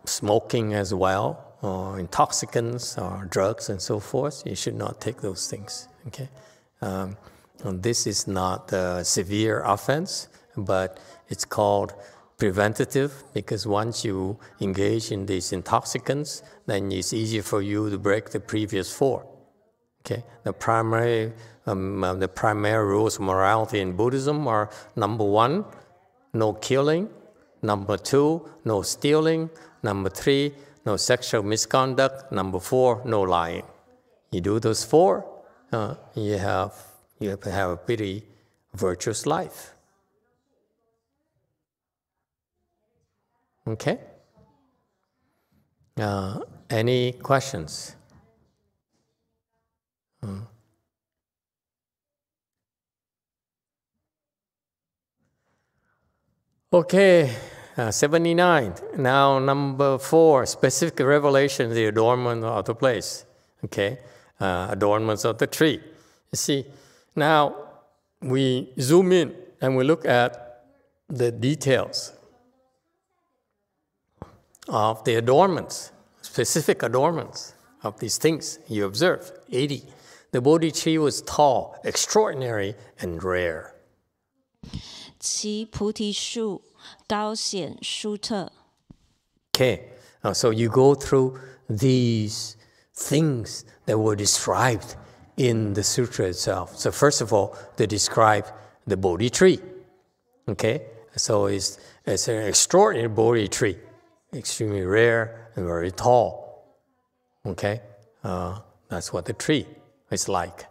smoking as well, or intoxicants, or drugs, and so forth. You should not take those things. Okay, this is not a severe offense, but it's called preventative, because once you engage in these intoxicants, then it's easier for you to break the previous 4. Okay, the primary rules of morality in Buddhism are: number 1, no killing; number 2, no stealing; number 3, no sexual misconduct; number 4, no lying. You do those 4, you have to have a pretty virtuous life. Okay? Any questions? Okay, 79. Now, number 4, specific revelation, the adornment of the place. Okay, adornments of the tree. You see, now we zoom in and we look at the details of the adornments, specific adornments of these things you observe. 80. The Bodhi tree was tall, extraordinary, and rare. 其菩提树高显殊特。 Okay, so you go through these things that were described in the sutra itself. So first of all, they describe the Bodhi tree. Okay, so it's an extraordinary Bodhi tree, extremely rare and very tall. Okay, that's what the tree is like.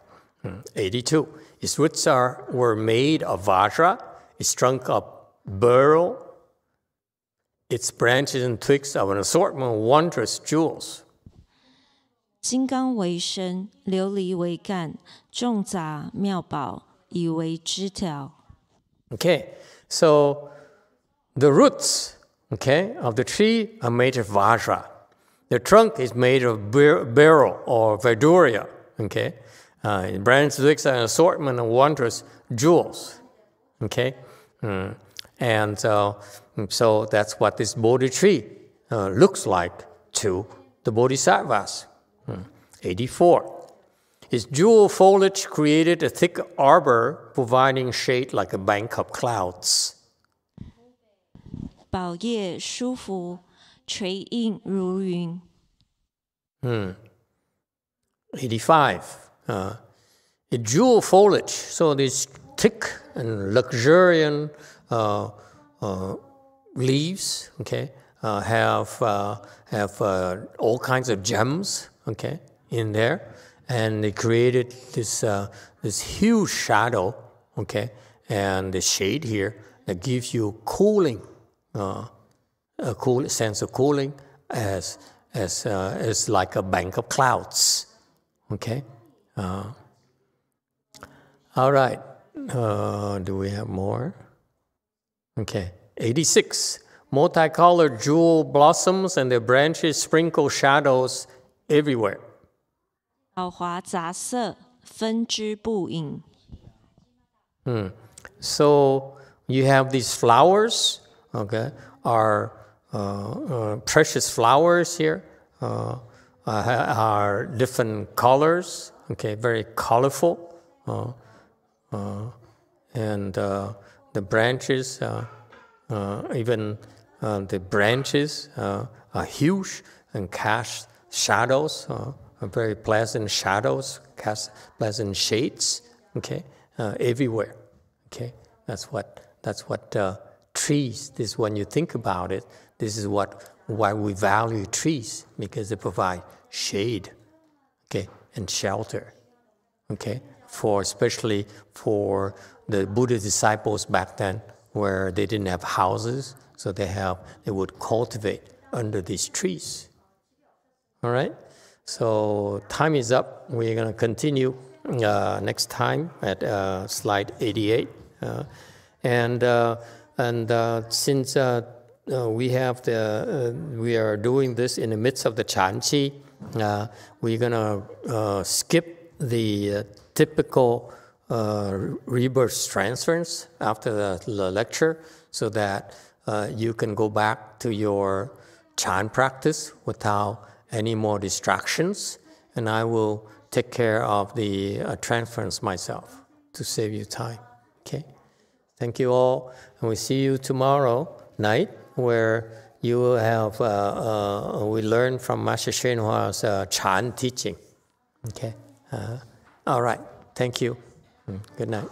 82. Its roots were made of vajra. Its trunk of beryl. Its branches and twigs of an assortment of wondrous jewels. 金刚为身，琉璃为干，众杂妙宝以为枝条。 Okay, so the roots, okay, of the tree are made of vajra. The trunk is made of beryl or verduria. Okay, branches and twigs are an assortment of wondrous jewels. Okay, and so that's what this Bodhi tree looks like to the Bodhisattvas. 84. Its jewel foliage created a thick arbor providing shade like a bank of clouds. 宝叶舒服，垂映如云。85. A jewel foliage, so these thick and luxuriant leaves, okay, have all kinds of gems, okay, in there, and they created this huge shadow, okay, and the shade here that gives you cooling, a cool sense of cooling, as like a bank of clouds, okay. All right. Do we have more? Okay. 86. Multicolored jewel blossoms and their branches sprinkle shadows everywhere. 宝华杂色，分枝不影。So you have these flowers, okay, are precious flowers here, are different colors, okay, very colorful. And the branches, even the branches are huge and cast shadows, very pleasant shadows, cast pleasant shades, okay, everywhere. Okay, that's what trees. This, when you think about it, this is why we value trees, because they provide shade, okay, and shelter, okay, especially for the Buddha disciples back then, where they didn't have houses, so they would cultivate under these trees. All right, so time is up. We're going to continue next time at slide 88, and since we are doing this in the midst of the Chanchi, we're going to skip the typical rebirth transference after the lecture, so that you can go back to your Chan practice without any more distractions, and I will take care of the transference myself to save you time. Okay? Thank you all, and we'll see you tomorrow night, where you will have, we learn from Master Shenhua's Chan teaching. Okay? All right. Thank you. Good night.